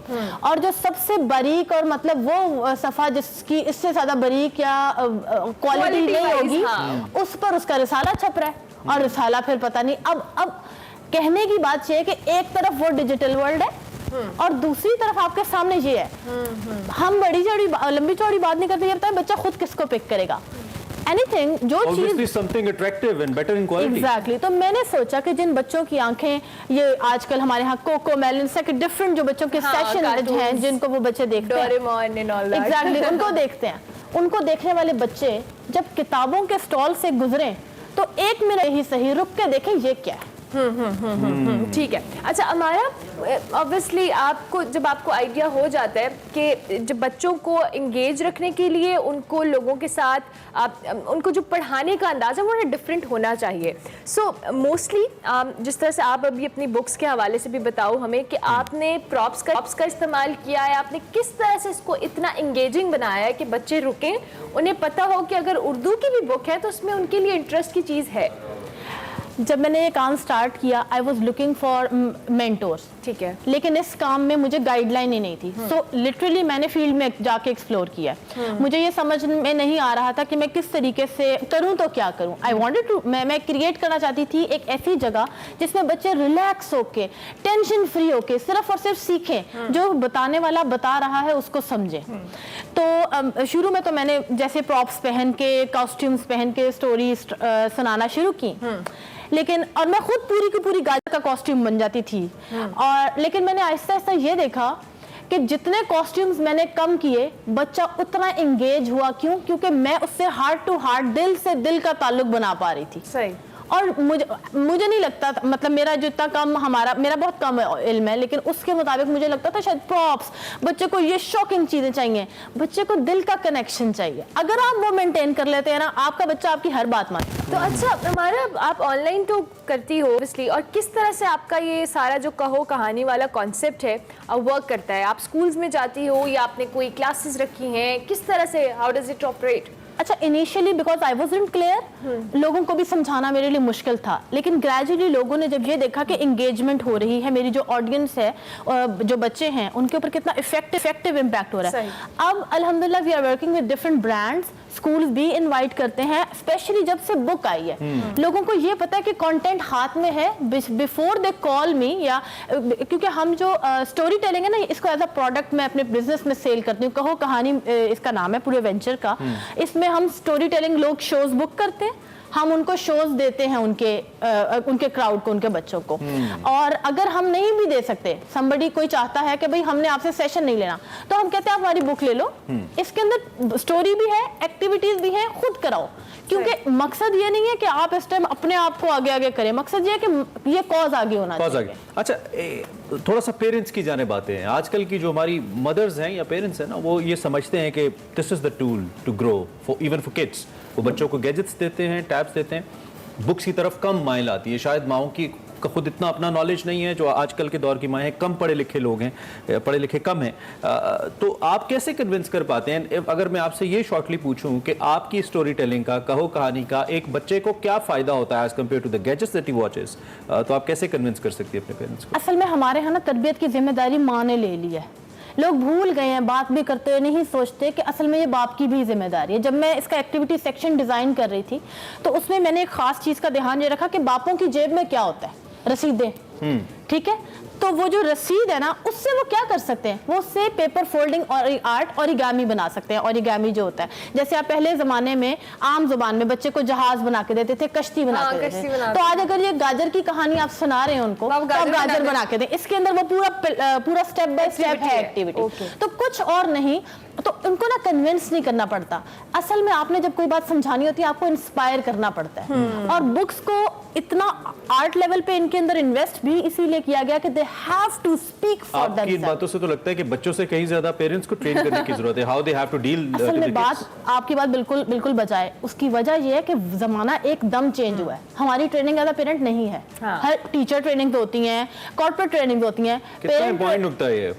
और जो सबसे बारीक और मतलब वो सफ़ा जिसकी इससे ज़्यादा बारीक या क्वालिटी नहीं होगी, उस पर उसका रिसाला छप रहा है। और रिसाला फिर पता नहीं, अब कहने की बात ये है कि एक तरफ वो डिजिटल वर्ल्ड है और दूसरी तरफ आपके सामने ये है। हम लंबी चौड़ी बात नहीं करते, ये बताएं बच्चा खुद किसको पिक करेगा। एनीथिंग जो चीज something attractive and better in quality. Exactly. तो मैंने सोचा कि जिन बच्चों की आंखें, ये आजकल हमारे यहाँ कोको मेलन से डिफरेंट जो बच्चों के सेशन हैं जिनको वो बच्चे देखते हैं, एग्जैक्टली उनको देखते हैं। उनको देखने वाले बच्चे जब किताबों के स्टॉल से गुजरे तो एक मिनट ही सही रुक के देखें ये क्या है। ठीक है। अच्छा हमारा ऑब्वियसली जब आपको आइडिया हो जाता है कि जब बच्चों को इंगेज रखने के लिए उनको लोगों के साथ उनको जो पढ़ाने का अंदाज़ है वो डिफरेंट होना चाहिए। सो मोस्टली जिस तरह से आप अभी अपनी बुक्स के हवाले से भी बताओ हमें कि आपने प्रॉप्स का इस्तेमाल किया है, आपने किस तरह से इसको इतना इंगेजिंग बनाया है कि बच्चे रुकें, उन्हें पता हो कि अगर उर्दू की भी बुक है तो उसमें उनके लिए इंटरेस्ट की चीज़ है। जब मैंने ये काम स्टार्ट किया I was looking for mentors, ठीक है, लेकिन इस काम में मुझे गाइडलाइन ही नहीं थी। सो लिटरली मैंने फील्ड में जाके एक्सप्लोर किया। मुझे ये समझ में नहीं आ रहा था कि मैं किस तरीके से करूं तो क्या करूं। आई वांटेड टू, मैं क्रिएट करना चाहती थी एक ऐसी जगह जिसमें बच्चे रिलैक्स होके, टेंशन फ्री होके सिर्फ और सिर्फ सीखें, जो बताने वाला बता रहा है उसको समझें। तो शुरू में तो मैंने जैसे प्रॉप्स पहन के, कॉस्ट्यूम्स पहन के स्टोरी सुनाना शुरू की, लेकिन और मैं खुद पूरी की पूरी गाजर का कॉस्ट्यूम बन जाती थी। और लेकिन मैंने आहिस्ता आहिस्ता ये देखा कि जितने कॉस्ट्यूम्स मैंने कम किए बच्चा उतना एंगेज हुआ। क्यों? क्योंकि मैं उससे हार्ट टू हार्ट, दिल से दिल का ताल्लुक बना पा रही थी। सही। और मुझे नहीं लगता, मतलब मेरा जो इतना कम, मेरा बहुत कम इल्म है, लेकिन उसके मुताबिक मुझे लगता था शायद प्रॉप्स, बच्चे को ये शॉकिंग चीजें चाहिए, बच्चे को दिल का कनेक्शन चाहिए। अगर आप वो मेंटेन कर लेते हैं ना, आपका बच्चा आपकी हर बात मानता है। तो अच्छा हमारा, आप ऑनलाइन तो करती हो ऑब्वियसली, और किस तरह से आपका ये सारा जो कहो कहानी वाला कॉन्सेप्ट है वर्क करता है? आप स्कूल्स में जाती हो या आपने कोई क्लासेस रखी हैं, किस तरह से, हाउ डज इट ऑपरेट? अच्छा, initially because I wasn't clear, लोगों को भी समझाना मेरे लिए मुश्किल था, लेकिन ग्रेजुअली लोगों ने जब ये देखा कि एंगेजमेंट हो रही है, मेरी जो ऑडियंस है, जो बच्चे हैं, उनके ऊपर कितना इफेक्टिव इम्पैक्ट हो रहा है। अब अल्हम्दुलिल्लाह we are working with different brands, schools भी इनवाइट करते हैं, स्पेशली जब से बुक आई है। लोगों को ये पता है कि कंटेंट हाथ में है बिफोर दे कॉल मी, या क्योंकि हम जो स्टोरी टेलिंग है ना, इसको एज अ प्रोडक्ट मैं अपने बिजनेस में सेल करती हूँ। कहो कहानी इसका नाम है पूरे वेंचर का। इसमें हम स्टोरी टेलिंग, लोग शोज बुक करते हैं, हम उनको शोज देते हैं उनके क्राउड को, उनके बच्चों को। और अगर हम नहीं भी दे सकते, somebody कोई चाहता है कि भाई हमने आपसे सेशन नहीं लेना, तो हम कहते हैं आप हमारी बुक ले लो, इसके अंदर स्टोरी भी है, एक्टिविटीज भी है, खुद कराओ। क्योंकि मकसद ये नहीं है कि आप इस टाइम अपने आप को आगे आगे करें, मकसद ये है कि ये कॉज आगे होना चाहिए। अच्छा, थोड़ा सा पेरेंट्स की जाने बातें हैं। आजकल की जो हमारी मदर्स हैं या पेरेंट्स हैं ना, वो ये समझते हैं कि this is the tool to grow even for kids. वो बच्चों को गैजेट्स देते हैं, टैब्स देते हैं, बुक्स की तरफ कम माइल आती है। शायद माओं की खुद इतना अपना नॉलेज नहीं है, जो आजकल के दौर की माएँ हैं, कम पढ़े लिखे लोग हैं, पढ़े लिखे कम हैं। तो आप कैसे कन्विंस कर पाते हैं? अगर मैं आपसे ये शॉर्टली पूछूं कि आपकी स्टोरी टेलिंग का, कहो कहानी का, एक बच्चे को क्या फ़ायदा होता है as compare to the gadgets that he watches, तो आप कैसे कन्विंस कर सकती है अपने पेरेंट्स को? असल में हमारे यहाँ ना तरबियत की जिम्मेदारी माँ ने ले ली है। लोग भूल गए हैं, बात भी करते हुए नहीं सोचते कि असल में ये बाप की भी जिम्मेदारी है। जब मैं इसका एक्टिविटी सेक्शन डिज़ाइन कर रही थी तो उसमें मैंने एक ख़ास चीज़ का ध्यान ये रखा कि बापों की जेब में क्या होता है, रसीदें, ठीक है। तो वो जो रसीद है ना, उससे वो क्या कर सकते हैं, वो उससे पेपर फोल्डिंग और आर्ट ओरिगामी बना सकते हैं। ओरिगामी जो होता है, जैसे आप पहले जमाने में आम जुबान में बच्चे को जहाज बना के देते थे, कश्ती बना के देते थे। तो आज अगर ये गाजर की कहानी आप सुना रहे हैं उनको, तो आप गाजर बना के दें। इसके अंदर वो पूरा स्टेप बाय स्टेप है एक्टिविटी। तो कुछ और नहीं, तो उनको ना कन्विंस नहीं करना पड़ता। असल में आपने जब कोई बात समझानी होती है आपको इंस्पायर करना पड़ता है। और बुक्स को इतना आर्ट लेवल पे इनके अंदर इन्वेस्ट भी इसीलिए किया गया कि they have to speak for आपकी इन देमसेल्फ। बातों से तो लगता है कि बच्चों से कहीं ज्यादा पेरेंट्स को ट्रेन करने की जरूरत है, how they have to deal. असल में बात आपकी बात बिल्कुल बिल्कुल बजाय, उसकी वजह यह है कि जमाना एकदम चेंज हुआ है। हमारी ट्रेनिंग एज अ पेरेंट नहीं है। हर टीचर ट्रेनिंग तो होती है, कॉर्पोरेट ट्रेनिंग होती है, कितना पॉइंट उठता है ये।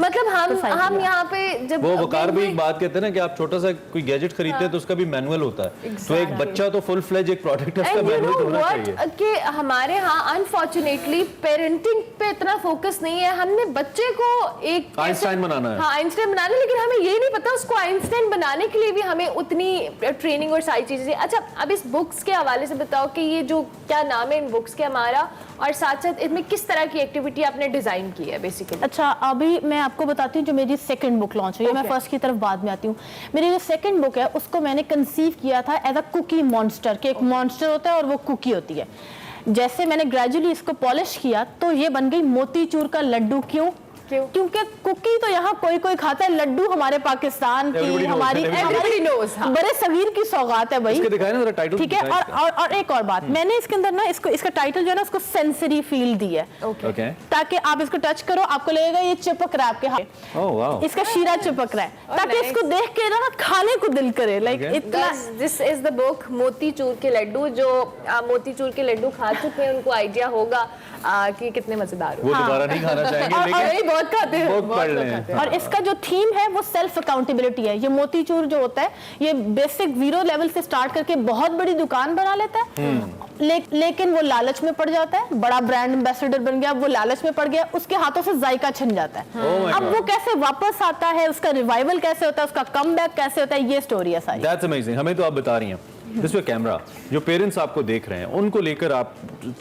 मतलब हम यहाँ पे जब वो वकार भी एक बात कहते हैं ना कि आप छोटा सा कोई गैजेट खरीदते हैं तो उसका भी मैनुअल होता है। तो एक बच्चा तो फुल फ्लेज एक प्रोडक्ट है, उसका मैनुअल तो होना चाहिए। कि हमारे यहाँ अनफॉर्चुनेटली पेरेंटिंग पे इतना फोकस नहीं है। हमने बच्चे को एक आइंस्टाइन बनाना है। हाँ, आइंस्टाइन बनाना है, लेकिन हमें ये नहीं पता उसको आइंस्टाइन बनाने के लिए भी हमें उतनी ट्रेनिंग और सारी चीजें। अच्छा, अब इस बुक्स के हवाले से बताओ कि ये जो क्या नाम है इन बुक्स के हमारा, और साथ साथ इसमें किस तरह की एक्टिविटी आपने डिजाइन की है बेसिकली। अच्छा, अभी मैं आपको बताती हूँ जो मेरी सेकंड बुक लॉन्च हुई है। मैं फर्स्ट की तरफ बाद में आती हूँ। मेरी जो सेकंड बुक है उसको मैंने कंसीव किया था एज अ कुकी मॉन्स्टर, कि एक मॉन्स्टर होता है और वो कुकी होती है। जैसे मैंने ग्रेजुअली इसको पॉलिश किया तो ये बन गई मोतीचूर का लड्डू। क्यों? क्योंकि कुकी तो यहाँ कोई कोई खाता है, लड्डू हमारे पाकिस्तान की, हमारी बड़े सगीर की सौगात है भाई। इसके दिखाए ना जरा टाइटल। ठीक है, और एक और बात, मैंने इसके अंदर ना इसका टाइटल जो है ना उसको सेंसरी फील दी है, ताकि आप इसको टच करो आपको लगेगा ये चिपक रहा है आपके हाथ, इसका शीरा चिपक रहा है, ताकि इसको देख के ना खाने को दिल करे। लाइक इतना। This is the book Motichoor के लड्डू। जो मोतीचूर के लड्डू खा चुके हैं उनको आइडिया होगा कि कितने मजेदार हो। वो दोबारा नहीं खाना चाहेंगे, लेकिन बहुत खाते हैं, बहुत पढ़ लें। और इसका जो थीम है वो सेल्फ अकाउंटेबिलिटी है। ये मोतीचूर जो होता है ये बेसिक 0 लेवल से स्टार्ट करके बहुत बड़ी दुकान बना लेता है, लेकिन वो लालच में पड़ जाता है, बड़ा ब्रांड एम्बेसडर बन गया, वो लालच में पड़ गया, उसके हाथों से जायका छिन जाता है। अब वो कैसे वापस आता है, उसका रिवाइवल कैसे होता है, उसका कमबैक कैसे होता है, ये स्टोरी है सारी। That's amazing. हमें तो आप बता रही हैं दिस पे कैमरा, जो पेरेंट्स आपको देख रहे हैं उनको लेकर आप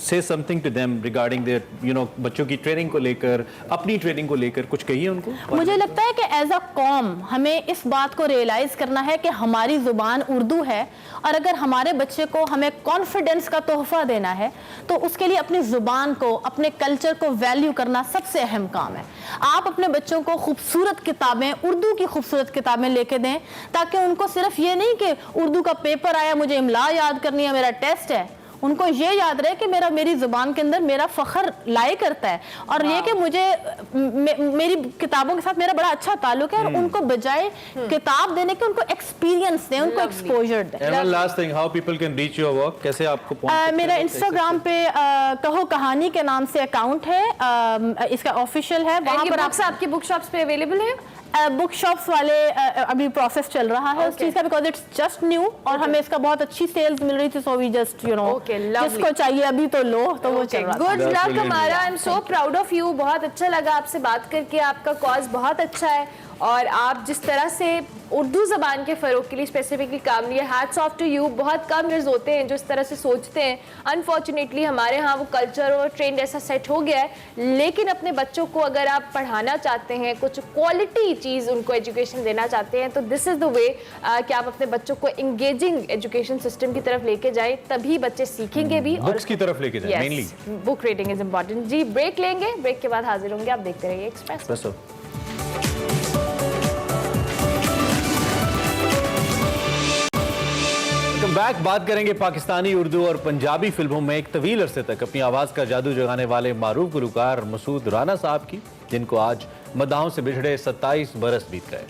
से something to them regarding their बच्चों की ट्रेनिंग को लेकर, अपनी ट्रेनिंग को लेकर कुछ कहिए उनको। मुझे लगता है कि एज अ कॉम हमें इस बात को रियलाइज करना है कि हमारी जुबान उर्दू है, और अगर हमारे बच्चे को हमें कॉन्फिडेंस का तोहफा देना है तो उसके लिए अपनी जुबान को, अपने कल्चर को वैल्यू करना सबसे अहम काम है। आप अपने बच्चों को खूबसूरत किताबें, उर्दू की खूबसूरत किताबें लेके दें, ताकि उनको सिर्फ ये नहीं कि उर्दू का पेपर आया मुझे इमला याद करनी है, मेरा टेस्ट है, उनको ये याद रहे कि मेरी जुबान के अंदर मेरा फख्र लाए करता है, और ये कि मुझे मेरी किताबों के साथ मेरा बड़ा अच्छा ताल्लुक है, और उनको बजाय किताब देने के उनको एक्सपीरियंस दें, उनको एक्सपोजर दें। And one last thing, how people can reach your work, कैसे आपको मेरा इंस्टाग्राम पे कहो कहानी के नाम से अकाउंट है, इसका ऑफिशियल है, वहाँ पर आपकी बुक शॉप्स पे अवेलेबल है। बुक शॉप्स वाले अभी प्रोसेस चल रहा है उस चीज का, बिकॉज इट्स जस्ट न्यू, और हमें इसका बहुत अच्छी सेल्स मिल रही थी, सो वी जस्ट जिसको चाहिए अभी तो लो, तो वो चल रहा है। गुड लक हमारा, I am so proud of you. बहुत अच्छा लगा आपसे बात करके, आपका कॉज बहुत अच्छा है, और आप जिस तरह से उर्दू ज़बान के फ़रोग के लिए स्पेसिफिकली काम लिया, हैट्स ऑफ टू यू। बहुत कम लीडर्स होते हैं जो इस तरह से सोचते हैं। अनफॉर्चुनेटली हमारे यहाँ वो कल्चर और ट्रेंड ऐसा सेट हो गया है, लेकिन अपने बच्चों को अगर आप पढ़ाना चाहते हैं, कुछ क्वालिटी चीज़ उनको एजुकेशन देना चाहते हैं, तो दिस इज़ द वे कि आप अपने बच्चों को इंगेजिंग एजुकेशन सिस्टम की तरफ लेके जाएं, तभी बच्चे सीखेंगे भी। बुक्स की तरफ लेके जाएं, mainly book reading is important. जी, ब्रेक लेंगे, ब्रेक के बाद हाजिर होंगे, आप देखते रहिए एक्सप्रेस। बैक बात करेंगे पाकिस्तानी, उर्दू और पंजाबी फिल्मों में एक तवील अरसे तक अपनी आवाज़ का जादू जगाने वाले मारूफ गुलकार मसूद राना साहब की, जिनको आज मदाहों से बिछड़े 27 बरस बीत गए।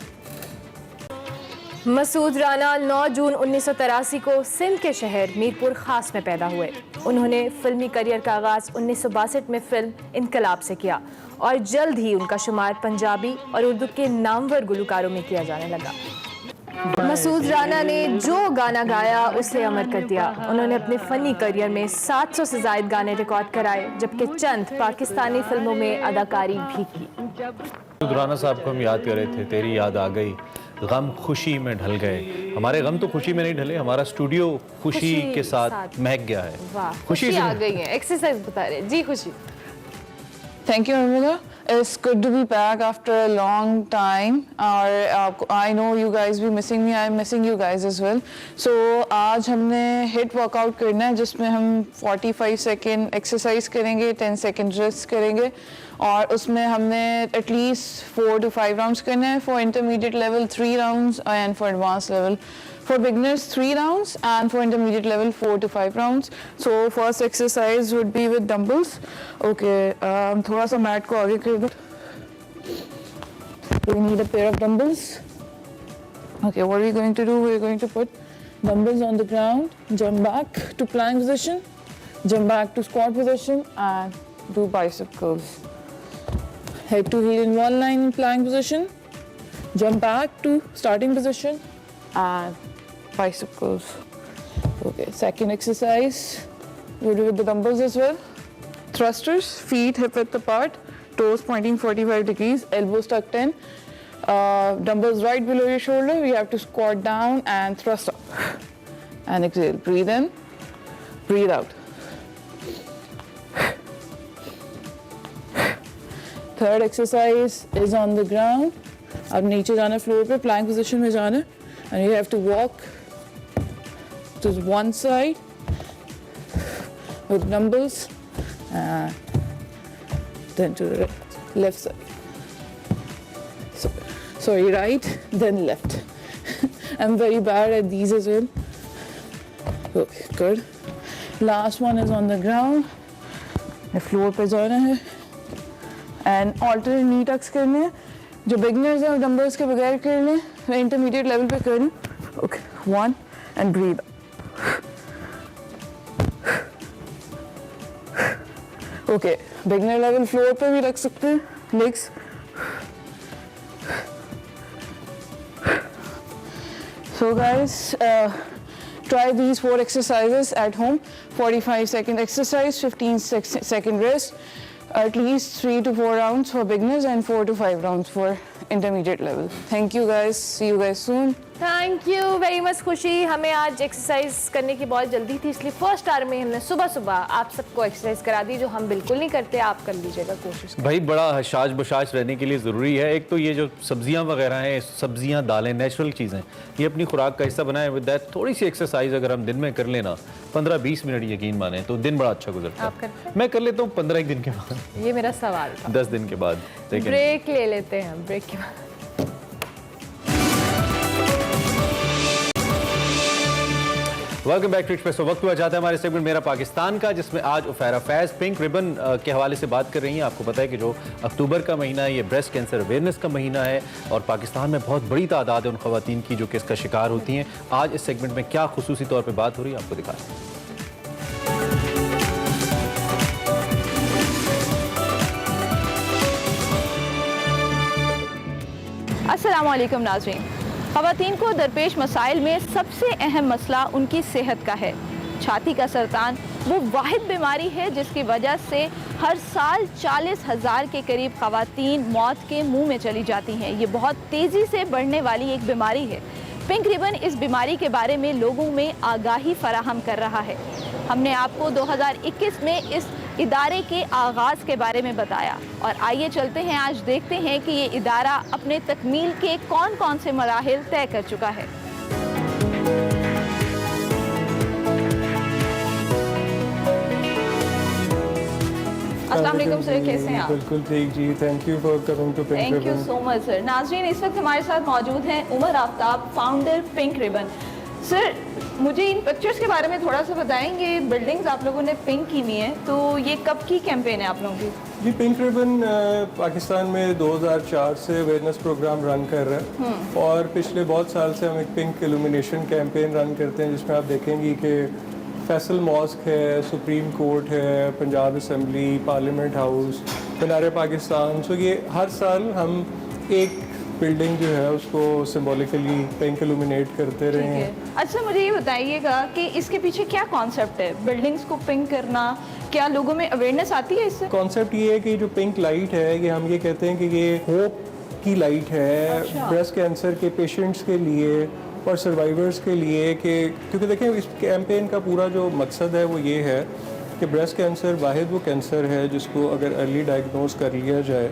मसूद राना 9 जून 1983 को सिंध के शहर मीरपुर खास में पैदा हुए। उन्होंने फिल्मी करियर का आगाज़ 1962 में फिल्म इनकलाब से किया, और जल्द ही उनका शुमार पंजाबी और उर्दू के नामवर गुलकारों में किया जाने लगा। मसूद राना ने जो गाना गाया उसे अमर कर दिया। उन्होंने अपने फ़नी करियर में 700 से ज़ायद गाने रिकॉर्ड कराए, जबकि चंद पाकिस्तानी फिल्मों में अदाकारी भी की। मसूद राना साहब को हम याद कर रहे थे, तेरी याद आ गई, गम खुशी में ढल गए। हमारे गम तो खुशी में नहीं ढले, हमारा स्टूडियो खुशी के साथ महक गया है। वाह, खुशी आ गई है। एक्सरसाइज बता रहे जी। खुशी, Thank you, Nirmala. It's good to be back after a long time. I know you guys be missing me. I'm missing you guys as well. So आज हमने HIIT workout करना है, जिसमें हम 45 सेकेंड एक्सरसाइज करेंगे, 10 सेकेंड रेस्ट करेंगे, और उसमें हमने एटलीस्ट 4 to 5 राउंड्स करने हैं. For intermediate level 3 rounds and for advance level for beginners 3 rounds and for intermediate level 4 to 5 rounds. So first exercise would be with dumbbells. Okay, थोड़ा सा mat को आगे कर दो. We need a pair of dumbbells. Okay, what are we going to do? We're going to put dumbbells on the ground, jump back to plank position, jump back to squat position and do bicep curls. Head to heel in one line in plank position, jump back to starting position and bicep curls. Okay, second exercise, you do with the dumbbells as well. Thrusters, feet hip width apart, toes pointing 45 degrees, elbows tucked in. Dumbbells right below your shoulder. We have to squat down and thrust up. And exhale. Breathe in, breathe out. Third exercise is on the ground. अब नीचे जाना floor पे, plank position में जाना, and you have to walk to one side with dumbbells and then to the left side. Sorry, right, then left. I'm very bad at these as well. Okay, good. Last one is on the ground. Floor पे जाना है and alternate knee tucks करने हैं. जो beginners हैं और dumbbells के बगैर कर लें, मैं इंटरमीडिएट लेवल पे कर लूँ. Okay, 1 and breath. Okay, beginner level floor पे भी रख सकते हैं legs. So guys, try these 4 exercises at home. 45-second exercise, 15-second rest. At least 3 to 4 rounds for beginners and 4 to 5 rounds for intermediate level. Thank you guys. See you guys soon. Thank you very much खुशी. हमें आज exercise करने की बहुत जल्दी थी, इसलिए first hour में हमने सुबह सुबह आप सबको एक्सरसाइज करा दी, जो हम बिल्कुल नहीं करते. आप कर लीजिएगा कोशिश. भाई बड़ा हशाश बशाश रहने के लिए ज़रूरी है. एक तो ये जो सब्जियां वगैरह हैं, सब्जियां दालें नेचुरल चीज़ें, ये अपनी खुराक का हिस्सा बनाए. विद दैट थोड़ी सी एक्सरसाइज अगर हम दिन में कर लेना 15-20 मिनट, यकीन माने तो दिन बड़ा अच्छा गुजरता आप करते है. मैं कर लेता हूँ 15 दिन के बाद. ये मेरा सवाल था. 10 दिन के बाद. ब्रेक ले लेते हैं. ब्रेक के बाद वेलकम बैक टू एक्सप्रेस. वक्त हुआ जाता है हमारे सेगमेंट मेरा पाकिस्तान का, जिसमें आज उफैरा फैज़ पिंक रिबन के हवाले से बात कर रही हैं. आपको पता है कि जो अक्टूबर का महीना है, ये ब्रेस्ट कैंसर अवेयरनेस का महीना है और पाकिस्तान में बहुत बड़ी तादाद है उन ख़वातीन की जो कि इसका शिकार होती हैं. आज इस सेगमेंट में क्या खुसूसी तौर पर बात हो रही है, आपको दिखाते हैं. अस्सलामुअलैकुम नाज़रीन. ख़वातीन को दरपेश मसाइल में सबसे अहम मसला उनकी सेहत का है. छाती का सरतान वो वाहिद बीमारी है जिसकी वजह से हर साल 40,000 के करीब ख़वातीन मौत के मुंह में चली जाती हैं. ये बहुत तेज़ी से बढ़ने वाली एक बीमारी है. पिंक रिबन इस बीमारी के बारे में लोगों में आगाही फराहम कर रहा है. हमने आपको 2021 में इस इदारे के आगाज़ के बारे में बताया और आइए चलते हैं, आज देखते हैं कि ये इदारा अपने तकमील के कौन कौन से मराहिल तय कर चुका है. अस्सलाम वालेकुम सर, कैसे हैं आप? बिल्कुल ठीक जी. Thank you for coming to Pink Ribbon. Thank you so much sir. नाज़रीन, इस वक्त हमारे साथ मौजूद हैं Umar Aftab, founder Pink Ribbon. Sir, मुझे इन पिक्चर्स के बारे में थोड़ा सा बताएंगे. बिल्डिंग्स आप लोगों ने पिंक की हुई हैं, तो ये कब की कैंपेन है आप लोगों की? जी, पिंक रिबन पाकिस्तान में 2004 से अवेयरनेस प्रोग्राम रन कर रहा है और पिछले बहुत साल से हम एक पिंक इल्यूमिनेशन कैंपेन रन करते हैं, जिसमें आप देखेंगी कि फैसल मॉस्क है, सुप्रीम कोर्ट है, पंजाब असम्बली, पार्लियामेंट हाउस, मीनार पाकिस्तान. सो ये हर साल हम एक बिल्डिंग जो है उसको सिंबॉलिकली पिंक इल्यूमिनेट करते रहे हैं. अच्छा, मुझे ये बताइएगा कि इसके पीछे क्या कॉन्सेप्ट है? बिल्डिंग्स को पिंक करना, क्या लोगों में अवेयरनेस आती है इससे? कॉन्सेप्ट ये है कि जो पिंक लाइट है, ये हम ये कहते हैं कि ये होप की लाइट है. अच्छा. ब्रेस्ट कैंसर के पेशेंट्स के लिए और सर्वाइवर्स के लिए, कि क्योंकि देखें इस कैंपेन का पूरा जो मकसद है वो ये है कि ब्रेस्ट कैंसर वाहिद वो कैंसर है जिसको अगर अर्ली डायग्नोज कर लिया जाए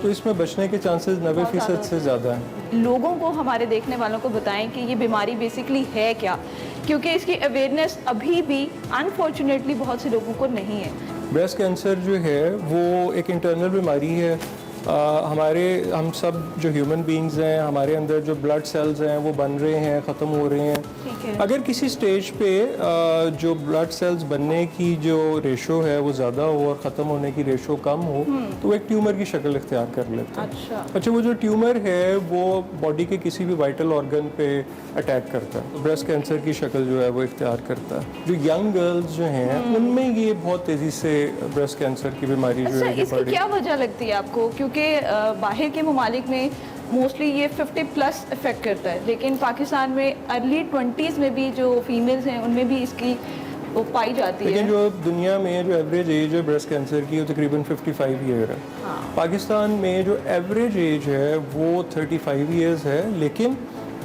तो इसमें बचने के चांसेस 90% से ज़्यादा हैं. लोगों को, हमारे देखने वालों को बताएं कि ये बीमारी बेसिकली है क्या, क्योंकि इसकी अवेयरनेस अभी भी अनफॉर्चुनेटली बहुत से लोगों को नहीं है. ब्रेस्ट कैंसर जो है वो एक इंटरनल बीमारी है। हम सब जो ह्यूमन बीइंग्स हैं, हमारे अंदर जो ब्लड सेल्स हैं वो बन रहे हैं, ख़त्म हो रहे हैं। अगर किसी स्टेज पे जो ब्लड सेल्स बनने की जो रेशो है वो ज़्यादा हो और ख़त्म होने की रेशो कम हो तो वो एक ट्यूमर की शक्ल इख्तियार कर लेता है। अच्छा, वो जो ट्यूमर है वो बॉडी के किसी भी वाइटल ऑर्गन पे अटैक करता है, तो ब्रेस्ट कैंसर की शक्ल जो है वो इख्तियार करता है। जो यंग गर्ल्स जो हैं उनमें ये बहुत तेज़ी से ब्रेस्ट कैंसर की बीमारी जो है इसकी क्या वजह लगती है आपको? क्योंकि बाहर के ममालिक में मोस्टली ये 50+ इफेक्ट करता है, लेकिन पाकिस्तान में अर्ली 20s में भी जो फीमेल्स हैं उनमें भी इसकी वो पाई जाती है। लेकिन जो दुनिया में जो एवरेज एज है ब्रेस्ट कैंसर की वो तकरीबन 55 ईयर है। पाकिस्तान में जो एवरेज एज है वो 35 ईयर्स है, लेकिन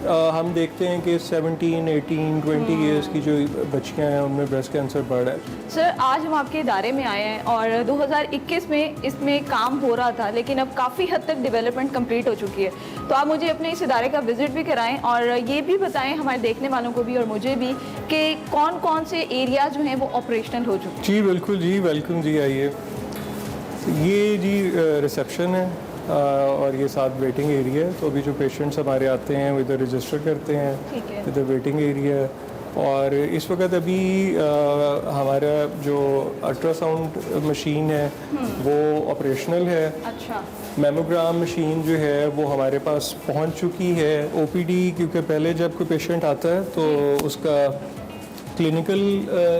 हम देखते हैं कि 17, 18, 20 ईयर्स की जो बच्चियां हैं उनमें ब्रेस्ट कैंसर बढ़ रहा है। सर, आज हम आपके इदारे में आए हैं और 2021 में इसमें काम हो रहा था, लेकिन अब काफ़ी हद तक डेवलपमेंट कंप्लीट हो चुकी है। तो आप मुझे अपने इस इदारे का विजिट भी कराएं और ये भी बताएं हमारे देखने वालों को भी और मुझे भी कि कौन कौन से एरिया जो हैं वो ऑपरेशनल हो चुके हैं। जी बिल्कुल जी, वेलकम जी, आइए। ये जी रिसेप्शन है और ये साथ वेटिंग एरिया है। तो अभी जो पेशेंट्स हमारे आते हैं वो इधर रजिस्टर करते हैं, इधर वेटिंग एरिया है। और इस वक्त अभी हमारा जो अल्ट्रासाउंड मशीन है वो ऑपरेशनल है। अच्छा, मेमोग्राम मशीन जो है वो हमारे पास पहुंच चुकी है। ओपीडी, क्योंकि पहले जब कोई पेशेंट आता है तो उसका क्लिनिकल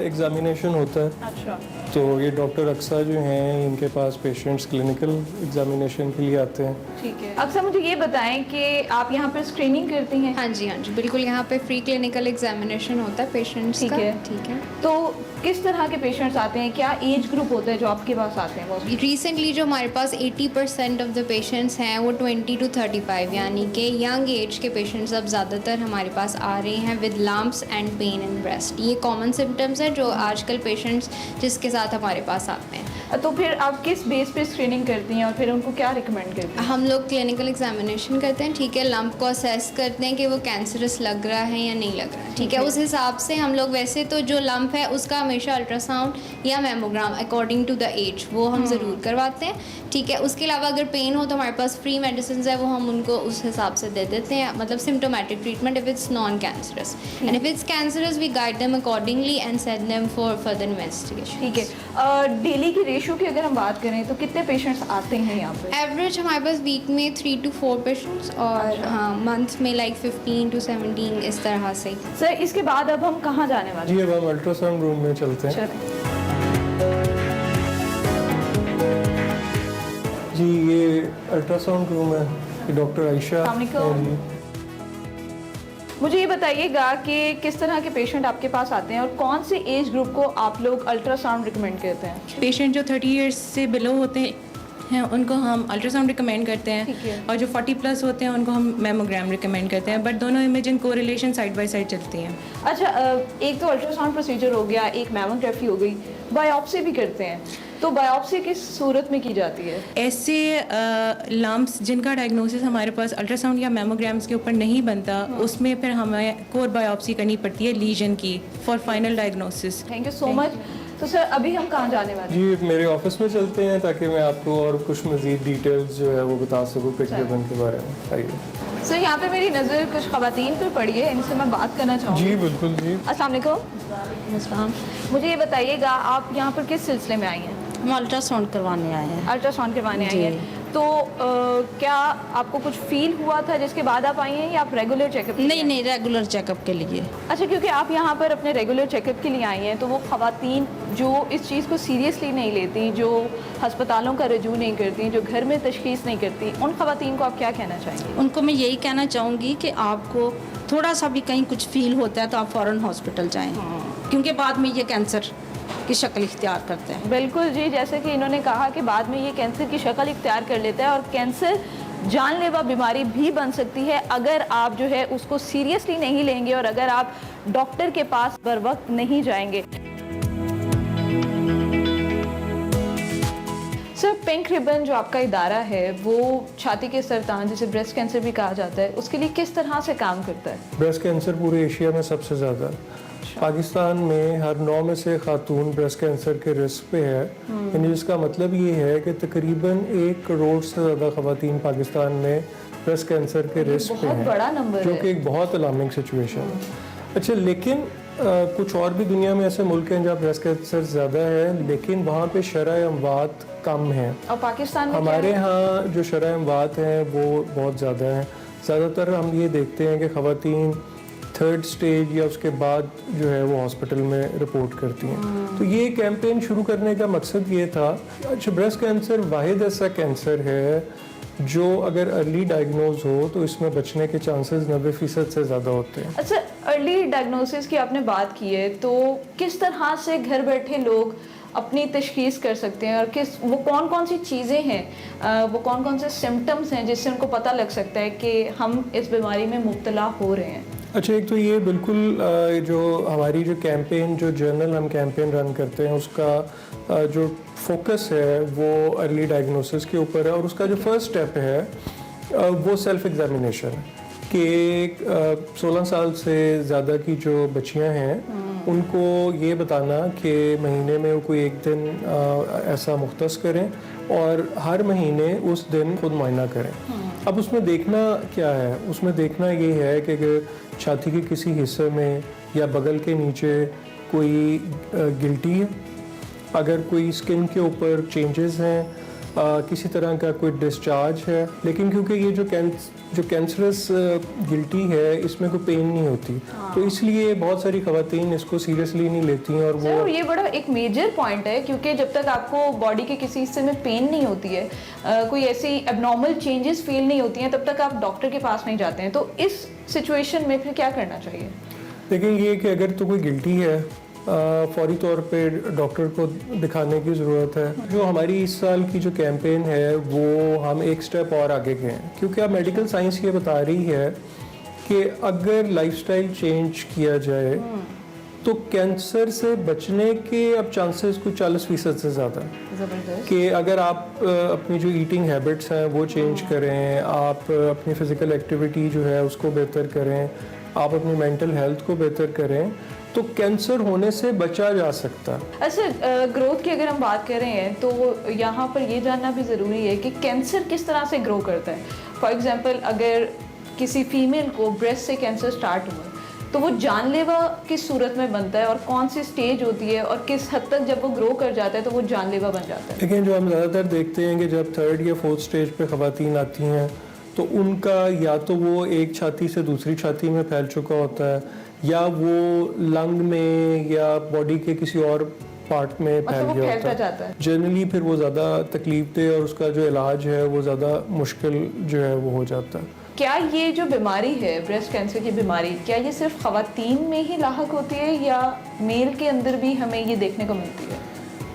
एग्जामिनेशन होता है। अच्छा, तो ये डॉक्टर अक्सा जो हैं इनके पास पेशेंट्स क्लिनिकल एग्जामिनेशन के लिए आते हैं। ठीक है। अक्सर मुझे ये बताएं कि आप यहाँ पर स्क्रीनिंग करती हैं? हाँ जी बिल्कुल, यहाँ पे फ्री क्लिनिकल एग्जामिनेशन होता है पेशेंट्स का। ठीक है। तो किस तरह के पेशेंट्स आते हैं, क्या एज ग्रुप होता है जो आपके पास आते हैं? रिसेंटली जो हमारे पास 80% ऑफ द पेशेंट्स हैं वो 20 to 35 यानी कि यंग एज के पेशेंट्स अब ज़्यादातर हमारे पास आ रहे हैं with lumps and pain in breast. ये कॉमन सिम्टम्स हैं जो आजकल पेशेंट्स जिसके साथ हमारे पास आते हैं। तो फिर आप किस बेस पे स्क्रीनिंग करती हैं और फिर उनको क्या रिकमेंड करती हैं? हम लोग क्लिनिकल एग्जामिनेशन करते हैं, ठीक है, लंप को असेस करते हैं कि वो कैंसरस लग रहा है या नहीं लग रहा है, ठीक है। उस हिसाब से हम लोग, वैसे तो जो लंप है उसका हमेशा अल्ट्रासाउंड या mammogram according to the age वो हम ज़रूर करवाते हैं, ठीक है। उसके अलावा अगर पेन हो तो हमारे पास फ्री मेडिसिन है वो हम उनको उस हिसाब से दे देते हैं, मतलब symptomatic treatment if it's non cancerous, and if it's cancerous we guide them accordingly and send them for further investigation. ठीक है। डेली की रेशो की अगर हम बात करें तो कितने पेशेंट्स आते हैं यहाँ पे? एवरेज हमारे पास वीक में 3 to 4 पेशेंट्स और हाँ मंथ में लाइक 15 to 17 इस तरह से। सर, इसके बाद अब हम कहाँ जाने वाले जी? अब हम अल्ट्रासाउंड रूम में चलते हैं। जी ये अल्ट्रासाउंड रूम है, ये डॉक्टर आयशा है जी। मुझे ये बताइएगा कि किस तरह के पेशेंट आपके पास आते हैं और कौन से एज ग्रुप को आप लोग अल्ट्रासाउंड रिकमेंड करते हैं? पेशेंट जो 30 इयर्स से बिलो होते हैं उनको हम अल्ट्रासाउंड रिकमेंड करते हैं और जो 40+ होते हैं उनको हम मेमोग्राम रिकमेंड करते हैं, बट दोनों imaging correlation side by side चलती हैं। अच्छा, एक तो अल्ट्रासाउंड प्रोसीजर हो गया, एक मैमोग्राफी हो गई, बायोप्सी भी करते हैं, तो बायोप्सी किस सूरत में की जाती है? ऐसे लम्प्स जिनका डायग्नोसिस हमारे पास अल्ट्रासाउंड या मेमोग्राम्स के ऊपर नहीं बनता उसमें फिर हमें कोर बायोप्सी करनी पड़ती है लीजन की for final diagnosis. Thank you so much. तो सर अभी हम कहाँ जाने वाले हैं? जी मेरे ऑफिस में चलते हैं ताकि मैं आपको और कुछ मज़ीद डिटेल्स जो है वो बता सकूँ पिकरिबन के बारे में। आइए। सर यहाँ पे मेरी नज़र कुछ ख़वातीन पर पड़ी है, इनसे मैं बात करना चाहूँगी। जी बिल्कुल जी। अस्सलाम वालेकुम। मुझे ये बताइएगा आप यहाँ पर किस सिलसिले में आई हैं? हम अल्ट्रासाउंड करवाने आए हैं। अल्ट्रासाउंड करवाने आई हैं, तो क्या आपको कुछ फील हुआ था जिसके बाद आप आई हैं या आप रेगुलर चेकअप? नहीं, रेगुलर चेकअप के लिए। अच्छा, क्योंकि आप यहाँ पर अपने रेगुलर चेकअप के लिए आई हैं तो वो ख़वातीन जो इस चीज़ को सीरियसली नहीं लेती, जो हस्पतालों का रजू नहीं करती, जो घर में तशख़ीस नहीं करती, उन ख़वातीन को आप क्या कहना चाहेंगे? उनको मैं यही कहना चाहूँगी कि आपको थोड़ा सा भी कहीं कुछ फील होता है तो आप फ़ौरन हॉस्पिटल जाएँ, क्योंकि बाद में ये कैंसर की शक्ल इख्तियार करते हैं। बिल्कुल जी, जैसे कि इन्होंने कहा कि बाद में ये कैंसर की शक्ल इख्तियार कर लेता है और कैंसर जानलेवा बीमारी भी बन सकती है अगर आप जो है उसको सीरियसली नहीं लेंगे और अगर आप डॉक्टर के पास बर वक्त नहीं जाएंगे। सर, पिंक रिबन जो आपका इदारा है वो छाती के सरतान जिसे ब्रेस्ट कैंसर भी कहा जाता है उसके लिए किस तरह से काम करता है? ब्रेस्ट कैंसर पूरे एशिया में सबसे ज़्यादा, पाकिस्तान में हर 9 में से खातून ब्रेस्ट कैंसर के रिस्क पे है। यानी जिसका मतलब ये है कि तकरीबन 1 करोड़ से ज़्यादा खवातीन पाकिस्तान में ब्रेस्ट कैंसर के रिस्क पे हैं, बड़ा नंबर जो कि एक बहुत अलार्मिंग सिचुएशन है। अच्छा, लेकिन कुछ और भी दुनिया में ऐसे मुल्क हैं जहाँ ब्रेस्ट कैंसर ज़्यादा है, लेकिन वहाँ पे शरह अमवात कम है। और पाकिस्तान में हमारे यहाँ जो शरह अमवात हैं वो बहुत ज़्यादा हैं। ज़्यादातर हम ये देखते हैं कि खवातीन 3rd स्टेज या उसके बाद जो है वो हॉस्पिटल में रिपोर्ट करती हैं। तो ये कैंपेन शुरू करने का मकसद ये था। अच्छा, ब्रेस्ट कैंसर वाहिद ऐसा कैंसर है जो अगर अर्ली डायग्नोज हो तो इसमें बचने के चांसेस 90% से ज़्यादा होते हैं। अच्छा, अर्ली डायग्नोसिस की आपने बात की है, तो किस तरह से घर बैठे लोग अपनी तशखीस कर सकते हैं और वो कौन कौन सी चीज़ें हैं, वो कौन कौन से सिम्टम्स हैं जिससे उनको पता लग सकता है कि हम इस बीमारी में मुब्तला हो रहे हैं? अच्छा, एक तो ये बिल्कुल जो हमारी जो कैंपेन, जो जर्नल हम कैंपेन रन करते हैं उसका जो फोकस है वो अर्ली डायग्नोसिस के ऊपर है। और उसका जो फर्स्ट स्टेप है वो सेल्फ एग्जामिनेशन है कि 16 साल से ज़्यादा की जो बच्चियां हैं उनको ये बताना कि महीने में वो कोई एक दिन ऐसा मुख्तस करें और हर महीने उस दिन खुद मुआयना करें। अब उसमें देखना क्या है? उसमें देखना ये है कि अगर छाती के किसी हिस्से में या बगल के नीचे कोई गिल्टी है, अगर कोई स्किन के ऊपर चेंजेस हैं, किसी तरह का कोई डिस्चार्ज है, लेकिन क्योंकि ये जो कैंसरस गिल्टी है इसमें कोई पेन नहीं होती, तो इसलिए बहुत सारी खवातीन इसको सीरियसली नहीं लेती हैं। और वो ये बड़ा एक मेजर पॉइंट है, क्योंकि जब तक आपको बॉडी के किसी हिस्से में पेन नहीं होती है, कोई ऐसी एबनॉर्मल चेंजेस फील नहीं होती हैं, तब तक आप डॉक्टर के पास नहीं जाते हैं। तो इस सिचुएशन में फिर क्या करना चाहिए? लेकिन ये कि अगर तो कोई गिल्टी है फौरी तौर पे डॉक्टर को दिखाने की ज़रूरत है। जो हमारी इस साल की जो कैंपेन है वो हम एक स्टेप और आगे गए हैं, क्योंकि अब मेडिकल साइंस ये बता रही है कि अगर लाइफस्टाइल चेंज किया जाए तो कैंसर से बचने के अब चांसेस कुछ 40% से ज़्यादा है। कि अगर आप अपनी जो ईटिंग हैबिट्स हैं वो चेंज करें, आप अपनी फ़िज़िकल एक्टिविटी जो है उसको बेहतर करें, आप अपनी मेंटल हेल्थ को बेहतर करें, तो कैंसर होने से बचा जा सकता है। अच्छा, ग्रोथ की अगर हम बात कर रहे हैं तो यहाँ पर ये जानना भी ज़रूरी है कि कैंसर किस तरह से ग्रो करता है। फॉर एग्जांपल, अगर किसी फीमेल को ब्रेस्ट से कैंसर स्टार्ट हुआ तो वो जानलेवा किस सूरत में बनता है और कौन सी स्टेज होती है और किस हद तक जब वो ग्रो कर जाता है तो वो जानलेवा बन जाता है? लेकिन जो हम ज़्यादातर देखते हैं कि जब 3rd या 4th स्टेज पे खवातीन आती हैं तो उनका या तो वो एक छाती से दूसरी छाती में फैल चुका होता है, या वो लंग में या बॉडी के किसी और पार्ट में फैल गया होता है। जनरली फिर वो ज़्यादा तकलीफ दे और उसका जो इलाज है वो ज़्यादा मुश्किल जो है वो हो जाता है। क्या ये जो बीमारी है, ब्रेस्ट कैंसर की बीमारी, क्या ये सिर्फ खवातीन में ही लाहक होती है या मेल के अंदर भी हमें ये देखने को मिलती है?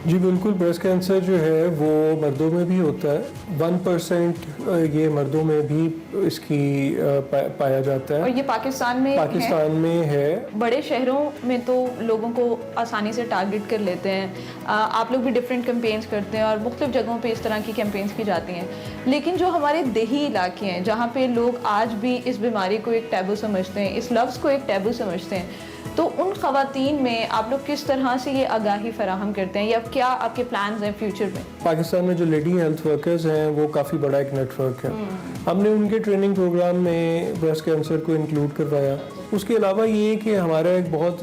जी बिल्कुल, ब्रेस्ट कैंसर जो है वो मर्दों में भी होता है। 1% ये मर्दों में भी इसकी पाया जाता है। और ये पाकिस्तान में है। बड़े शहरों में तो लोगों को आसानी से टारगेट कर लेते हैं। आप लोग भी डिफरेंट कैंपेन्स करते हैं और मुख्तलिफ जगहों पे इस तरह की कैंपेन्स की जाती हैं, लेकिन जो हमारे देही इलाके हैं जहाँ पे लोग आज भी इस बीमारी को एक टैबू समझते हैं, इस लफ्ज़ को एक टैबू समझते हैं, तो उन खवातीन में आप लोग किस तरह से ये आगाही फराहम करते हैं या क्या आपके प्लान्स हैं फ्यूचर में? पाकिस्तान में जो लेडी हेल्थ वर्कर्स हैं वो काफ़ी बड़ा एक नेटवर्क है। हमने उनके ट्रेनिंग प्रोग्राम में ब्रेस्ट कैंसर को इंक्लूड करवाया। उसके अलावा ये कि हमारा एक बहुत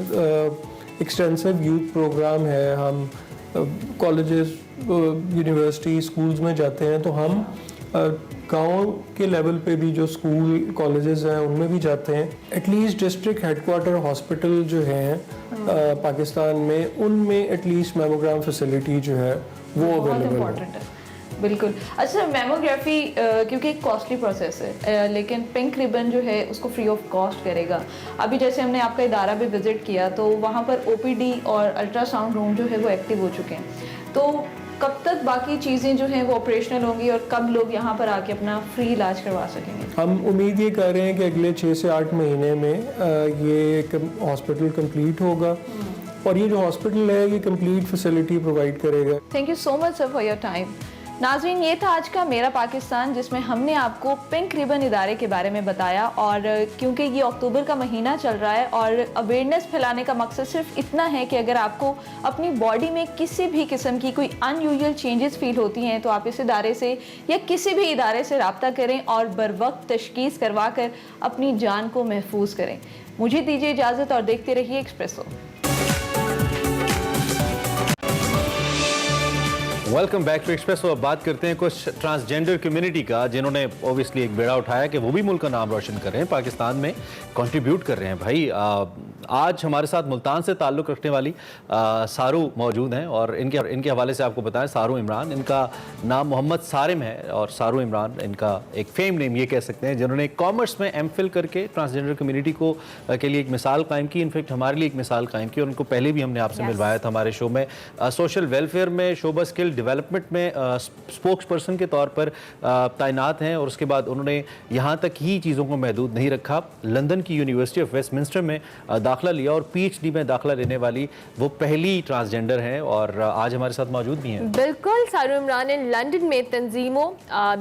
एक्सटेंसिव यूथ प्रोग्राम है। हम कॉलेजेस, यूनिवर्सिटी, स्कूल्स में जाते हैं, तो हम गाँव के लेवल पे भी जो स्कूल कॉलेजेस हैं उनमें भी जाते हैं। एटलीस्ट डिस्ट्रिक्ट हेडक्वार्टर हॉस्पिटल जो हैं पाकिस्तान में, उनमें एटलीस्ट मैमोग्राम फैसिलिटी जो है वो अवेलेबल है। बिल्कुल। अच्छा, मैमोग्राफी क्योंकि एक कॉस्टली प्रोसेस है, लेकिन पिंक रिबन जो है उसको फ्री ऑफ कॉस्ट करेगा। अभी जैसे हमने आपका इदारा भी विजिट किया तो वहाँ पर OPD और अल्ट्रासाउंड रूम जो है वो एक्टिव हो चुके हैं। तो कब तक बाकी चीज़ें जो हैं वो ऑपरेशनल होंगी और कब लोग यहाँ पर आके अपना फ्री इलाज करवा सकेंगे? हम उम्मीद ये कर रहे हैं कि अगले 6 से 8 महीने में ये हॉस्पिटल कंप्लीट होगा और ये जो हॉस्पिटल है ये कंप्लीट फैसिलिटी प्रोवाइड करेगा। Thank you so much sir for your time. नाज़रीन, ये था आज का मेरा पाकिस्तान, जिसमें हमने आपको पिंक रिबन इदारे के बारे में बताया। और क्योंकि ये अक्टूबर का महीना चल रहा है और अवेयरनेस फैलाने का मकसद सिर्फ इतना है कि अगर आपको अपनी बॉडी में किसी भी किस्म की कोई अनयूजुअल चेंजेस फील होती हैं तो आप इस इदारे से या किसी भी इदारे से रब्ता करें और बर वक्त तशखीस करवा कर अपनी जान को महफूज करें। मुझे दीजिए इजाज़त और देखते रहिए Expresso. Welcome back to Express. अब बात करते हैं कुछ ट्रांसजेंडर कम्युनिटी का, जिन्होंने ओबियसली एक बेड़ा उठाया कि वो भी मुल्क का नाम रोशन कर रहे हैं, पाकिस्तान में कंट्रीब्यूट कर रहे हैं। भाई आज हमारे साथ मुल्तान से ताल्लुक़ रखने वाली सारू मौजूद हैं और इनके हवाले से आपको बताएं, सारू इमरान, इनका नाम मोहम्मद सारिम है और सारू इमरान इनका एक फेम नेम ये कह सकते हैं, जिन्होंने कॉमर्स में एमफिल करके ट्रांसजेंडर कम्युनिटी को के लिए एक मिसाल कायम की। इनफैक्ट हमारे लिए एक मिसाल कायम की और उनको पहले भी हमने आपसे मिलवाया था हमारे शो में। सोशल वेलफेयर में, शोबा स्किल डेवलपमेंट में स्पोक्स पर्सन के तौर पर तैनात हैं और उसके बाद उन्होंने यहाँ तक ही चीज़ों को महदूद नहीं रखा, लंदन की यूनिवर्सिटी ऑफ वेस्टमिंस्टर में दाखिला लिया और पीएचडी में दाखिला लेने वाली वो पहली ट्रांसजेंडर हैं और आज हमारे साथ मौजूद भी हैं। बिल्कुल, सारू इमरान ने लंदन में तंजीमों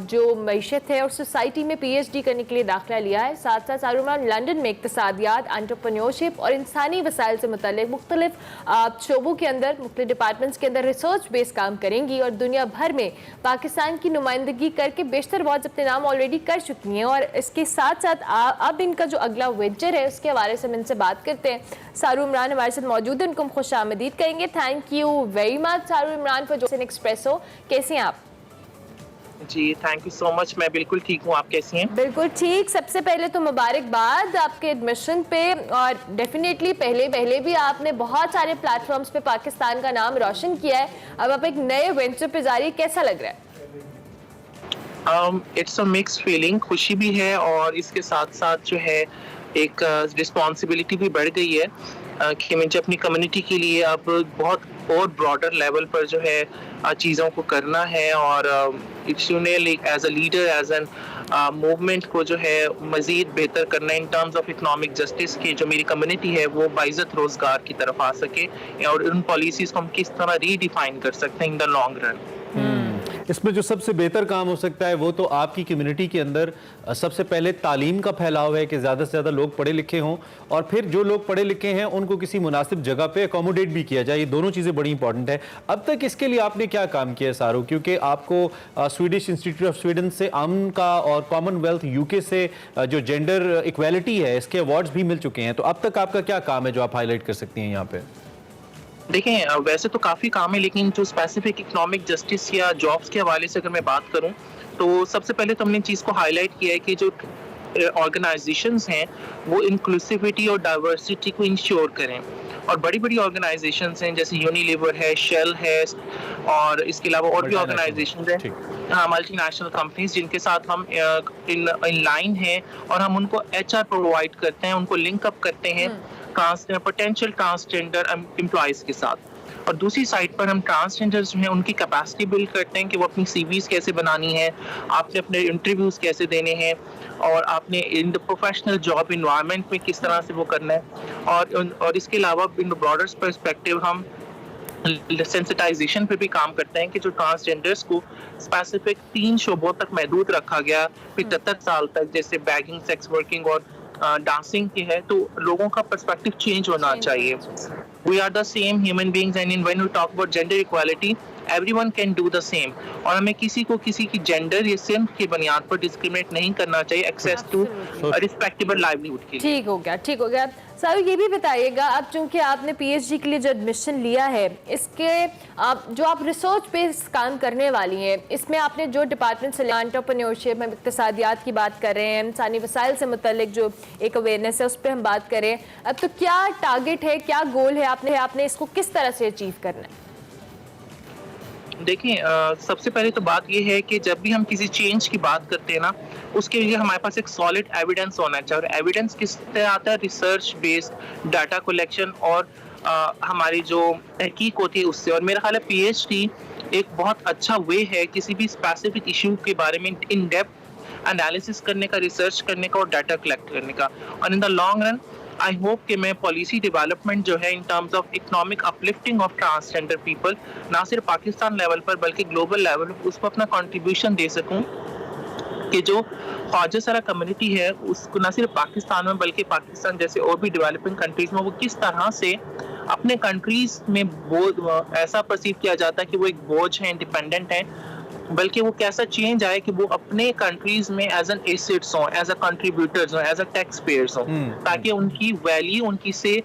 जो मईशत है और सोसाइटी में पीएचडी करने के लिए दाखिला लिया है। साथ साथ सारू इमरान लंदन में इक्तिसादियात, एंटरप्रेन्योरशिप और इंसानी वसाइल से मुतल्लिक मुख्तलिफ शोबों के अंदर, मुख्तलिफ डिपार्टमेंट्स के अंदर रिसर्च बेस्ड काम करेंगी और दुनिया भर में पाकिस्तान की नुमाइंदगी करके बेशतर अवार्ड्स अपने नाम ऑलरेडी कर चुकी हैं। और इसके साथ साथ अब इनका जो अगला वेंचर है उसके हवाले से हम इनसे बात करते हैं। सारू इमरान हमारे साथ मौजूद है, उनको हम खुश आमदीद कहेंगे। थैंक यू वेरी मच सारू इमरान फॉर जोइनिंग एक्सप्रेसो। कैसे हैं आप? जी थैंक यू सो मच, मैं बिल्कुल ठीक हूँ, आप कैसी हैं? बिल्कुल ठीक। सबसे पहले तो मुबारकबाद आपके एडमिशन पे और डेफिनेटली पहले भी आपने बहुत सारे प्लेटफॉर्म्स पे पाकिस्तान का नाम रोशन किया है। अब आप एक नए वेंचर पे जा रही है, कैसा लग रहा है? इट्स अ मिक्स फीलिंग, खुशी भी है और इसके साथ साथ जो है एक रिस्पॉन्सिबिलिटी भी बढ़ गई है कि मुझे अपनी कम्युनिटी के लिए अब बहुत और ब्रॉडर लेवल पर जो है चीज़ों को करना है और as a leader, as an movement को जो है मज़ीद बेहतर करना in terms of economic justice की जो मेरी कम्युनिटी है वो बाइज़्ज़त रोज़गार की तरफ आ सके और उन पॉलिसीज़ को हम किस तरह रीडिफाइन कर सकते हैं इन द लॉन्ग रन। इसमें जो सबसे बेहतर काम हो सकता है वो तो आपकी कम्युनिटी के अंदर सबसे पहले तालीम का फैलाव है कि ज़्यादा से ज़्यादा लोग पढ़े लिखे हों और फिर जो लोग पढ़े लिखे हैं उनको किसी मुनासिब जगह पे अकोमोडेट भी किया जाए। ये दोनों चीज़ें बड़ी इंपॉर्टेंट है। अब तक इसके लिए आपने क्या काम किया है सारू? क्योंकि आपको स्वीडिश इंस्टीट्यूट ऑफ स्वीडन से अमन का और कॉमनवेल्थ यूके से जो जेंडर इक्वालिटी है इसके अवार्ड्स भी मिल चुके हैं। तो अब तक आपका क्या काम है जो आप हाईलाइट कर सकती हैं यहाँ पे? देखें, वैसे तो काफ़ी काम है लेकिन जो स्पेसिफिक इकोनॉमिक जस्टिस या जॉब्स के हवाले से अगर मैं बात करूं तो सबसे पहले तो हमने चीज़ को हाईलाइट किया है कि जो ऑर्गेनाइजेशंस हैं वो इंक्लूसिविटी और डाइवर्सिटी को इंश्योर करें। और बड़ी बड़ी ऑर्गेनाइजेशंस हैं जैसे यूनिलीवर है, शेल है और इसके अलावा और भी ऑर्गेनाइजेशंस हैं, हाँ, मल्टीनेशनल कंपनीज जिनके साथ हम इन लाइन हैं और हम उनको HR प्रोवाइड करते हैं, उनको लिंक अप करते हैं पोटेंशियल ट्रांसजेंडर एम्प्लॉयज़ के साथ। और दूसरी साइड पर हम ट्रांसजेंडर्स जो हैं उनकी कैपेसिटी बिल्ड करते हैं कि वो अपनी CVs कैसे बनानी है, आपने अपने इंटरव्यूज़ कैसे देने हैं और आपने in the professional job environment में किस तरह से वो करना है। और इसके अलावा इन पर्सपेक्टिव पर्सपेक्टिव हम सेंसिटाइजेशन पे भी काम करते हैं कि जो ट्रांसजेंडर्स को स्पेसिफिक 3 शोबों तक महदूद रखा गया 75 साल तक, जैसे बैगिंग, सेक्स वर्किंग और डांसिंग की है, तो लोगों का पर्सपेक्टिव चेंज होना चाहिए। We are the same human beings and when we talk about gender equality everyone can do the same और हमें किसी को किसी की जेंडर या सिंफ की बुनियाद पर डिस्क्रिमिनेट नहीं करना चाहिए एक्सेस टू रिस्पेक्टेबल लाइवलीहुड के लिए। ठीक हो गया। सारू ये भी बताइएगा, अब चूंकि आपने पीएचडी के लिए जो एडमिशन लिया है इसके जो आप रिसर्च पे काम करने वाली हैं इसमें आपने जो डिपार्टमेंट से एंटरप्रेन्योरशिप में इक्तिसादियात की बात कर रहे हैं, इंसानी वसाइल से मुतल्लिक जो एक अवेयरनेस है उस पर हम बात करें, अब तो क्या टारगेट है, क्या गोल है आपने इसको किस तरह से अचीव करना है? देखिए, सबसे पहले तो बात यह है कि जब भी हम किसी चेंज की बात करते हैं ना उसके लिए हमारे पास एक सॉलिड एविडेंस होना चाहिए। और एविडेंस किस तरह आता है? रिसर्च बेस्ड डाटा कलेक्शन और हमारी जो तहकीक होती है उससे। और मेरा ख्याल है PhD एक बहुत अच्छा वे है किसी भी स्पेसिफिक इशू के बारे में इन डेप्थ एनालिसिस करने का, रिसर्च करने का और डाटा कलेक्ट करने का। और in the long run I hope कि मैं पॉलिसी डेवलपमेंट जो है इन terms of economic uplifting of transgender people ना सिर्फ पाकिस्तान लेवल पर बल्कि ग्लोबल लेवल पर उसको अपना कंट्रीब्यूशन दे सकूं कि जो ख्वाजा सरा कम्युनिटी है उसको न सिर्फ पाकिस्तान में बल्कि पाकिस्तान जैसे और भी डेवलपिंग कंट्रीज में वो किस तरह से अपने कंट्रीज में ऐसा परसीव किया जाता है कि वो एक बोझ है, इंडिपेंडेंट है, बल्कि वो कैसा चेंज आए कि वो अपने कंट्रीज में एज एन एसेट्स हो, एज अ कंट्रीब्यूटर्स हो, एज अ टैक्स पेयर्स हो, ताकि उनकी वैल्यू उनकी से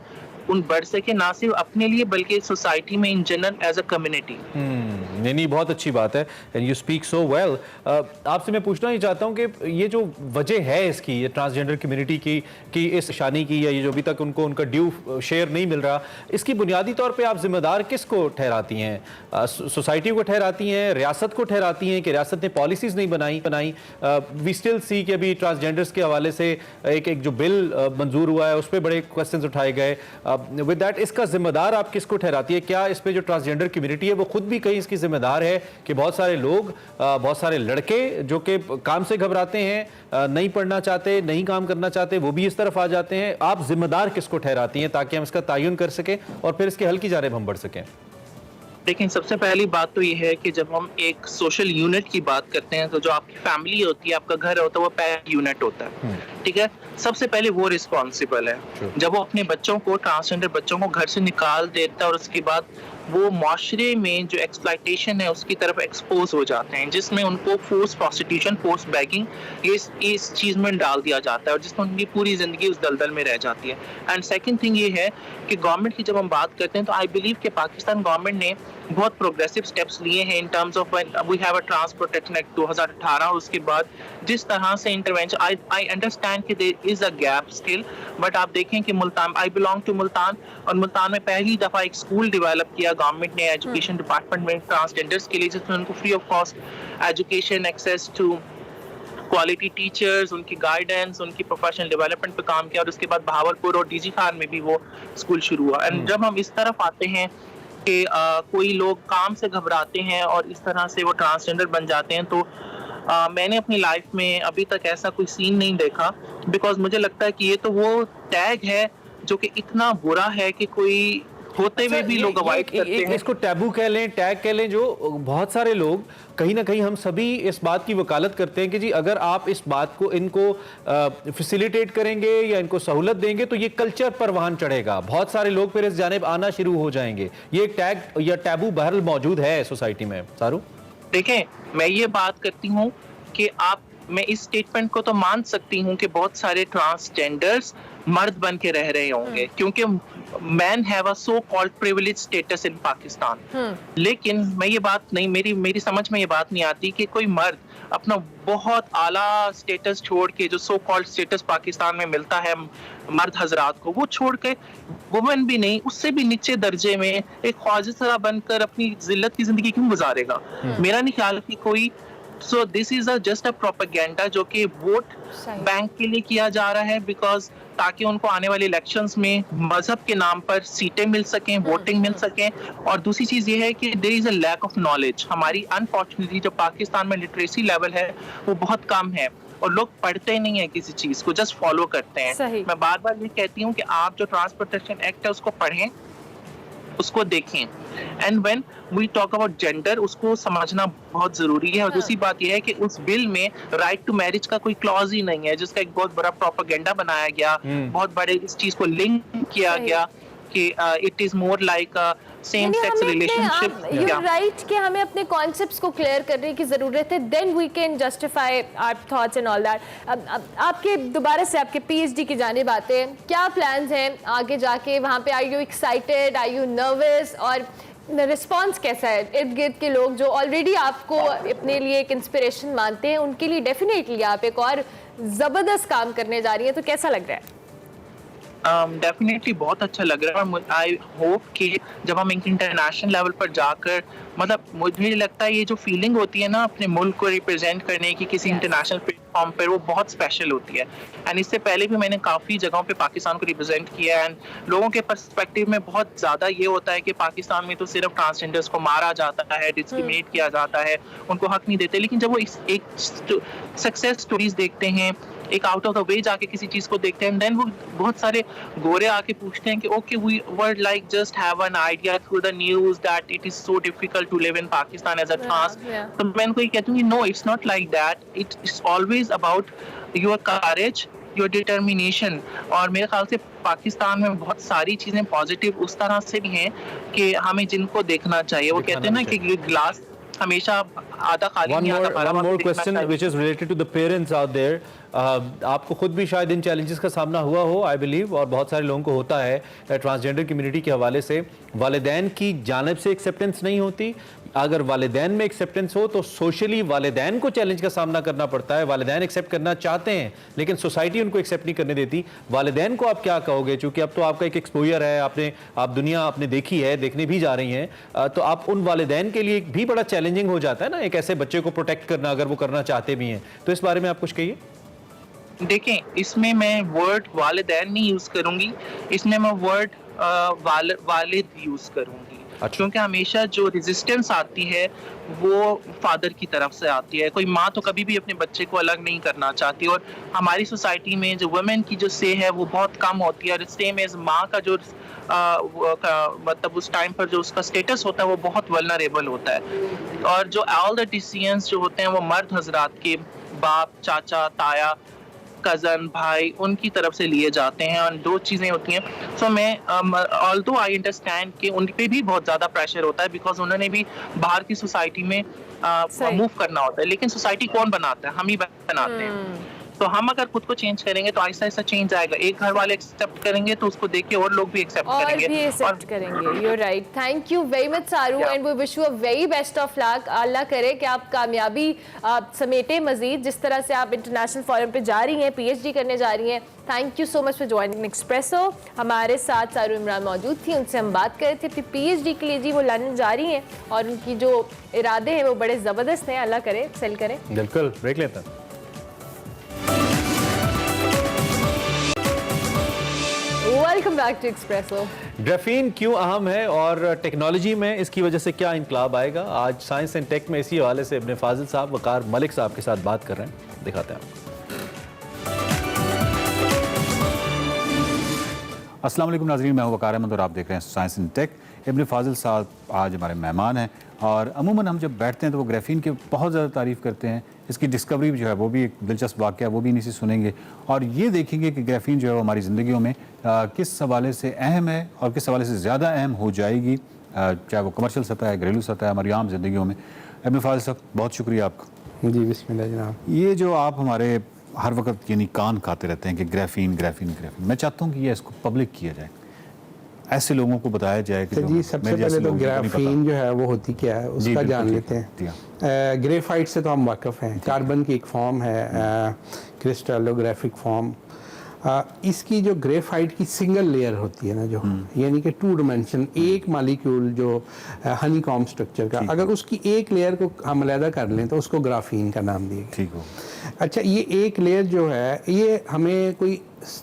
बढ़ सके ना सिर्फ अपने लिए बल्कि सोसाइटी में in general as a community. नहीं, बहुत अच्छी बात है and you speak so well. आपसे मैं पूछना ही चाहता हूँ कि ये जो वजह है इसकी, ये ट्रांसजेंडर कम्युनिटी की इस शानी की, या ये जो अभी तक उनको उनका ड्यू शेयर नहीं मिल रहा, इसकी बुनियादी तौर पे आप जिम्मेदार किसको ठहराती हैं? सोसाइटी को ठहराती हैं, रियासत को ठहराती हैं कि रियासत ने पॉलिसीज नहीं बनाई? वी स्टिल सी कि अभी ट्रांसजेंडर्स के हवाले से एक जो बिल मंजूर हुआ है उस पर बड़े क्वेश्चन उठाए गए। विद दैट इसका जिम्मेदार आप किसको ठहराती है? क्या इस पे जो ट्रांसजेंडर कम्युनिटी है वो खुद भी कहीं इसकी जिम्मेदार है कि बहुत सारे लोग, बहुत सारे लड़के जो कि काम से घबराते हैं, नहीं पढ़ना चाहते, नहीं काम करना चाहते, वो भी इस तरफ आ जाते हैं? आप जिम्मेदार किसको ठहराती हैं ताकि हम इसका तयन कर सकें और फिर इसके हल की जानिब हम बढ़ सकें? लेकिन सबसे पहली बात तो ये है कि जब हम एक सोशल यूनिट की बात करते हैं तो जो आपकी फैमिली होती है, आपका घर होता है, वो पहला यूनिट होता है, ठीक है? सबसे पहले वो रिस्पॉन्सिबल है। जब वो अपने बच्चों को, ट्रांसजेंडर बच्चों को घर से निकाल देता है और उसके बाद वो माशरे में जो एक्सप्लॉयटेशन है उसकी तरफ एक्सपोज हो जाते हैं, जिसमें उनको फोर्स प्रोस्टिट्यूशन, फोर्स बैगिंग, इस चीज में डाल दिया जाता है और जिसमें उनकी पूरी जिंदगी उस दलदल में रह जाती है। एंड सेकंड थिंग ये है कि गवर्नमेंट की जब हम बात करते हैं तो आई बिलीव कि पाकिस्तान गवर्नमेंट ने बहुत प्रोग्रेसिव स्टेप्स लिए हैं in terms of we have a trans protection act 2018। उसके बाद जिस तरह से इंटरवेंशन, आई अंडरस्टैंड कि there is a gap still, but आप देखें कि Multan, I belong to Multan, और मुल्तान में पहली दफा एक स्कूल डेवलप किया गवर्नमेंट ने एजुकेशन डिपार्टमेंट में ट्रांसजेंडर्स के लिए, जिसमें उनको free of cost education, access to quality teachers, उनकी गाइडेंस, उनकी प्रोफेशनल डेवलपमेंट पे काम किया। और उसके बाद बहावलपुर और डीजी खान में भी वो स्कूल शुरू हुआ। एंड जब हम इस तरफ आते हैं कि कोई लोग काम से घबराते हैं और इस तरह से वो ट्रांसजेंडर बन जाते हैं, तो मैंने अपनी लाइफ में अभी तक ऐसा कोई सीन नहीं देखा, बिकॉज मुझे लगता है कि ये तो वो टैग है जो कि इतना बुरा है कि कोई होते हुए भी लोग अवॉइड करते हैं। इसको टैबू कह लें, टैग कह लें, जो बहुत सारे लोग कहीं ना कहीं, हम सभी इस बात की वकालत करते हैं कि जी अगर आप इस बात को, इनको फैसिलिटेट करेंगे या इनको सहूलत देंगे तो ये कल्चर पर वाहन चढ़ेगा, बहुत सारे लोग फिर इस जानिब आना शुरू हो जाएंगे। ये एक टैग या टैबू बहरहाल मौजूद है सोसाइटी में। सारू, देखें, मैं ये बात करती हूँ कि मैं इस स्टेटमेंट को तो मान सकती हूँ कि बहुत सारे ट्रांसजेंडर्स मर्द बन के रह रहे होंगे क्योंकि man have a so called privilege status in Pakistan. लेकिन मैं ये बात नहीं, मेरी समझ में ये बात नहीं आती कि कोई मर्द अपना बहुत आला स्टेटस छोड़ के, जो सो कॉल्ड स्टेटस पाकिस्तान में मिलता है मर्द हजरात को, वो छोड़ के वुमेन भी नहीं, उससे भी नीचे दर्जे में एक ख्वाजा सरा बनकर अपनी जिल्लत की जिंदगी क्यों गुजारेगा? मेरा नहीं ख्याल कि कोई। So this is just a propaganda जो कि वोट बैंक के लिए किया जा रहा है, बिकॉज ताकि उनको आने वाले इलेक्शंस में मजहब के नाम पर सीटें मिल सकें, वोटिंग मिल सकें। और दूसरी चीज ये है कि there is a lack of knowledge. हमारी अनफॉर्चुनेटली जो पाकिस्तान में लिटरेसी लेवल है वो बहुत कम है और लोग पढ़ते नहीं है किसी चीज को, जस्ट फॉलो करते हैं। मैं बार बार ये कहती हूँ कि आप जो ट्रांस प्रोटेक्शन एक्ट है उसको पढ़ें, उसको देखें, and when we talk about gender उसको समझना बहुत जरूरी है। और दूसरी बात यह है कि उस बिल में राइट टू मैरिज का कोई क्लॉज ही नहीं है, जिसका एक बहुत बड़ा प्रोपेगेंडा बनाया गया, बहुत बड़े इस चीज को लिंक किया गया कि it is more like same sex relationship. You right कि हमें अपने कॉन्सेप्ट्स को क्लियर करने की जरूरत है, then we can justify our thoughts and all that. आपके दोबारा से आपके पीएचडी की जानिब आते हैं, क्या प्लान्स हैं आगे जाके वहाँ पे? Are you excited, are you nervous, और रिस्पॉन्स कैसा है? इर्द गिर्द के लोग जो ऑलरेडी आपको अपने लिए एक इंस्पिरेशन मानते हैं, उनके लिए डेफिनेटली आप एक और जबरदस्त काम करने जा रही है, तो कैसा लग रहा है? डेफिनेटली बहुत अच्छा लग रहा है। आई होप कि जब हम इंटरनेशनल लेवल पर जाकर, मतलब मुझे लगता है ये जो फीलिंग होती है ना अपने मुल्क को रिप्रेजेंट करने की किसी इंटरनेशनल प्लेटफॉर्म पर, वो बहुत स्पेशल होती है। एंड इससे पहले भी मैंने काफ़ी जगहों पे पाकिस्तान को रिप्रेजेंट किया है। एंड लोगों के पर्सपेक्टिव में बहुत ज़्यादा ये होता है कि पाकिस्तान में तो सिर्फ ट्रांसजेंडर्स को मारा जाता है, डिस्क्रिमिनेट किया जाता है, उनको हक नहीं देते। लेकिन जब वो एक सक्सेस स्टोरीज देखते हैं, एक आउट ऑफ द वे जाके किसी चीज को देखते हैं, देन वो बहुत सारे गोरे आके पूछते हैं कि okay we were like just have an idea through the news that it is so difficult to live in Pakistan as a trans. तो मैं उनको ये कहती हूँ no, it's not like that, it's always about your courage, your determination. और मेरे ख्याल से पाकिस्तान में बहुत सारी चीजें पॉजिटिव उस तरह से भी हैं कि हमें जिनको देखना चाहिए। वो कहते हैं ना कि ग्लास हमेशा आधा खाली नहीं आधा भरा। One more question which is related to the parents out there. आपको खुद भी शायद इन चैलेंजेस का सामना हुआ हो, आई बिलीव, और बहुत सारे लोगों को होता है ट्रांसजेंडर कम्युनिटी के हवाले से। वालिदैन की जानिब से एक्सेप्टेंस नहीं होती, अगर वालिदैन में एक्सेप्टेंस हो तो सोशली वालिदैन को चैलेंज का सामना करना पड़ता है। वालिदैन एक्सेप्ट करना चाहते हैं लेकिन सोसाइटी उनको एक्सेप्ट नहीं करने देती। वालिदैन को आप क्या कहोगे, चूंकि अब तो आपका एक एक्सपोजर है, आप दुनिया आपने देखी है, देखने भी जा रही हैं, तो आप उन वालिदैन के लिए भी बड़ा चैलेंजिंग हो जाता है ना एक ऐसे बच्चे को प्रोटेक्ट करना, अगर वो करना चाहते भी हैं। तो इस बारे में आप कुछ कहिए। देखें, इसमें मैं वर्ड वालिदैन नहीं यूज करूंगी, इसमें मैं वर्ड वालिद यूज करूंगी। क्योंकि हमेशा जो रेजिस्टेंस आती है वो फादर की तरफ से आती है। कोई माँ तो कभी भी अपने बच्चे को अलग नहीं करना चाहती, और हमारी सोसाइटी में जो वुमेन की जो से है वो बहुत कम होती है। और सेम एज माँ का जो मतलब उस टाइम पर जो उसका स्टेटस होता है वो बहुत वल्नरेबल होता है। और जो ऑल द डिसीजंस जो होते हैं वो मर्द हजरात के, बाप, चाचा, ताया, कजन, भाई, उनकी तरफ से लिए जाते हैं, और दो चीजें होती हैं। सो मैं ऑल्दो आई अंडरस्टैंड कि उन पे भी बहुत ज्यादा प्रेशर होता है, बिकॉज उन्होंने भी बाहर की सोसाइटी में मूव करना होता है। लेकिन सोसाइटी कौन बनाता है? हम ही बनाते हैं। तो हम अगर खुद को चेंज करेंगे तो आहिस्ता आहिस्ता चेंज आएगा। एक घर वाले एक्सेप्ट करेंगे तो उसको देख के और लोग भी एक्सेप्ट करेंगे। You're right. Thank you very much, Saru, and we wish you a very best of luck. अल्लाह करे कि आप कामयाबी समेटे मजीद, जिस तरह से आप इंटरनेशनल फोरम पे जा रही हैं, PhD करने जा रही हैं। Thank you so much for joining espresso. हमारे साथ सारू इमरान मौजूद थी, उनसे हम बात कर रहे थे अपनी PhD के लिए। जी वो लंदन जा रही हैं और उनकी जो इरादे हैं वो बड़े ज़बरदस्त हैं। अल्लाह करे सेल करें। बिल्कुल, ब्रेक लेते हैं। Welcome back to Expresso. Graphene क्यों अहम है और टेक्नोलॉजी में इसकी वजह से क्या इनकलाब आएगा, आज साइंस एंड टेक में इसी हवाले से इब्ने फाजिल साहब वकार मलिक साहब के साथ बात कर रहे हैं। दिखाते हैं आपको। अस्सलाम वालेकुम नाज़रीन, मैं हूं वकार अहमद और आप देख रहे हैं साइंस एंड टेक। इब्ने फाजिल साहब आज हमारे मेहमान हैं, और अमूमन हम जब बैठते हैं तो वो ग्राफीन की बहुत ज़्यादा तारीफ़ करते हैं। इसकी डिस्कवरी जो है वो भी एक दिलचस्प वाक़या है, वो भी इन्हीं से सुनेंगे और ये देखेंगे कि ग्राफीन जो है वो हमारी ज़िंदगियों में किस हवाले से अहम है और किस हवाले से ज़्यादा अहम हो जाएगी, चाहे वो कमर्शियल सतह है, घरेलू सतह है, हमारी आम ज़िंदगियों में। इब्ने फाजिल साहब, बहुत शुक्रिया आपका। जी बिस्मिल्लाह जनाब। ये जो आप हमारे हर वक्त यानी कान खाते रहते हैं कि ग्राफीन ग्राफीन ग्राफीन, मैं चाहता हूँ कि ये इसको पब्लिक किया जाए, ऐसे लोगों को बताया जाए कि जी सबसे पहले तो ग्राफीन जो है वो होती क्या है उसका जान लेते हैं। ग्रेफाइट से तो हम वाकिफ़ हैं, कार्बन की एक फॉर्म है, क्रिस्टलोग्राफिक फॉर्म। इसकी जो ग्रेफाइट की सिंगल लेयर होती है ना, जो यानी कि 2 डायमेंशन, एक मालिक्यूल जो हनीकॉम्ब स्ट्रक्चर का, अगर उसकी एक लेयर को हम अलहदा कर लें तो उसको ग्राफीन का नाम दिया। ठीक हो। अच्छा, ये एक लेयर जो है ये हमें कोई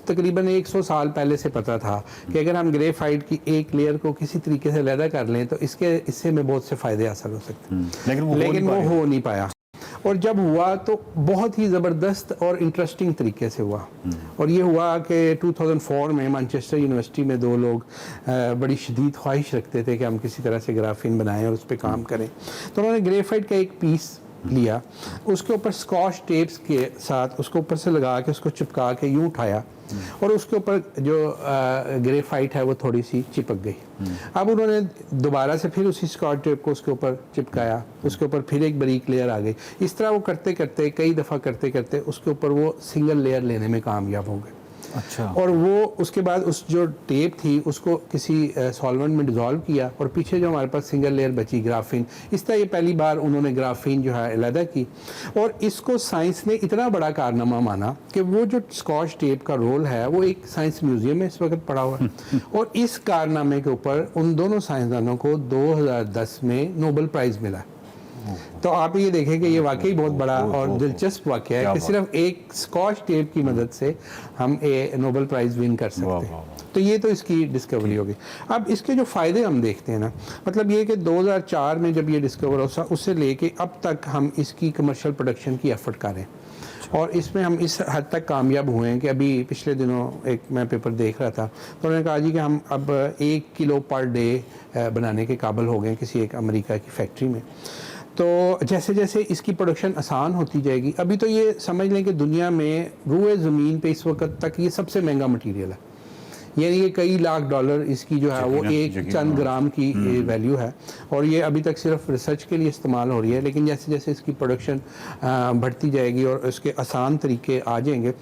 तकरीबन 100 साल पहले से पता था कि अगर हम ग्रेफाइट की एक लेयर को किसी तरीके से अलहदा कर लें तो इससे हमें बहुत से फ़ायदे हासिल हो सकते हैं, लेकिन वो हो नहीं पाया। और जब हुआ तो बहुत ही ज़बरदस्त और इंटरेस्टिंग तरीके से हुआ। और ये हुआ कि 2004 में मैनचेस्टर यूनिवर्सिटी में 2 लोग बड़ी शदीद ख्वाहिश रखते थे कि हम किसी तरह से ग्राफीन बनाएं और उस पर काम करें। तो उन्होंने ग्रेफाइट का एक पीस लिया, उसके ऊपर स्कॉच टेप्स के साथ उसको ऊपर से लगा के उसको चिपका के यूँ उठाया और उसके ऊपर जो ग्रेफाइट है वो थोड़ी सी चिपक गई। अब उन्होंने दोबारा से फिर उसी स्कॉच टेप को उसके ऊपर चिपकाया, उसके ऊपर फिर एक बारीक लेयर आ गई। इस तरह वो करते करते कई दफ़ा करते करते उसके ऊपर वो सिंगल लेयर लेने में कामयाब हो गए। अच्छा। और वो उसके बाद उस जो टेप थी उसको किसी सॉल्वेंट में डिज़ोल्व किया और पीछे जो हमारे पास सिंगल लेयर बची ग्राफीन, इस तरह ये पहली बार उन्होंने ग्राफीन जो है अलहदा की। और इसको साइंस ने इतना बड़ा कारनामा माना कि वो जो स्कॉच टेप का रोल है वो एक साइंस म्यूजियम में इस वक्त पड़ा हुआ है। और इस कारनामे के ऊपर उन दोनों साइंसदानों को 2010 में नोबेल प्राइज़ मिला। तो आप ये देखें कि ये वाकई बहुत बड़ा और दिलचस्प वाक़या है कि सिर्फ एक स्कॉच टेप की मदद से हम नोबेल प्राइज़ विन कर सकते हैं। तो ये तो इसकी डिस्कवरी होगी। अब इसके जो फ़ायदे हम देखते हैं ना, मतलब ये कि 2004 में जब ये डिस्कवर हो उससे लेके अब तक हम इसकी कमर्शियल प्रोडक्शन की एफर्ट करें और इसमें हम इस हद तक कामयाब हुए हैं कि अभी पिछले दिनों एक मैं पेपर देख रहा था तो उन्होंने कहा जी कि हम अब 1 किलो पर डे बनाने के काबिल हो गए किसी एक अमेरिका की फैक्ट्री में। तो जैसे जैसे इसकी प्रोडक्शन आसान होती जाएगी, अभी तो ये समझ लें कि दुनिया में रूए ज़मीन पे इस वक्त तक ये सबसे महंगा मटेरियल है, यानी कि कई लाख डॉलर इसकी जो है वो एक चंद ग्राम की वैल्यू है और ये अभी तक सिर्फ रिसर्च के लिए इस्तेमाल हो रही है। लेकिन जैसे जैसे इसकी प्रोडक्शन बढ़ती जाएगी और उसके आसान तरीके आ जाएंगे,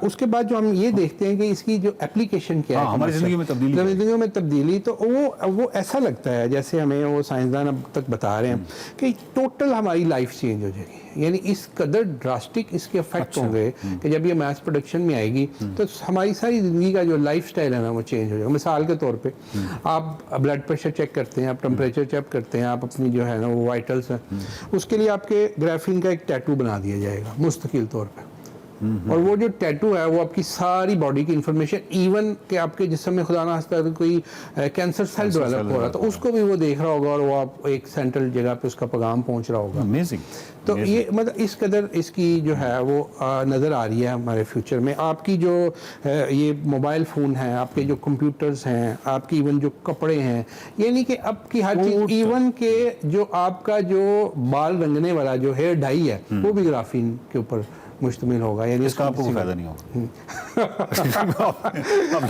उसके बाद जो हम ये देखते हैं कि इसकी जो एप्लीकेशन क्या है हमारी ज़िंदगी में तब्दीली तो वो ऐसा लगता है जैसे हमें वो साइंसदान अब तक बता रहे हैं कि टोटल हमारी लाइफ चेंज हो जाएगी, यानी इस कदर ड्रास्टिक इसके इफेक्ट होंगे कि जब ये मैस प्रोडक्शन में आएगी तो हमारी सारी ज़िंदगी का जो लाइफ स्टाइल है ना वो चेंज हो जाएगा। मिसाल के तौर पे आप ब्लड प्रेशर चेक करते हैं, आप टेम्परेचर चेक करते हैं, आप अपनी जो है ना वो वाइटल्स हैं, उसके लिए आपके ग्राफीन का एक टैटू बना दिया जाएगा मुस्तकिल तौर पे और वो जो टैटू है वो आपकी सारी बॉडी की इंफॉर्मेशन, इवन कि आपके जिस्म में खुदा ना खास्ता कोई कैंसर सेल डेवलप हो रहा तो उसको भी वो देख रहा होगा और वो आप एक सेंट्रल जगह पे उसका पैगाम पहुंच रहा होगा। अमेजिंग। तो ये मतलब इस कदर इसकी जो है वो नज़र आ रही है हमारे फ्यूचर में। आपकी जो ये मोबाइल फ़ोन है, आपके जो कंप्यूटर्स हैं, आपकी इवन जो कपड़े हैं, यानी कि अब की हर चीज़, इवन के जो आपका जो बाल रंगने वाला जो हेयर डाई है वो भी ग्राफीन के ऊपर मुश्तमिल होगा, यानी इसका आपको कोई फायदा नहीं होगा।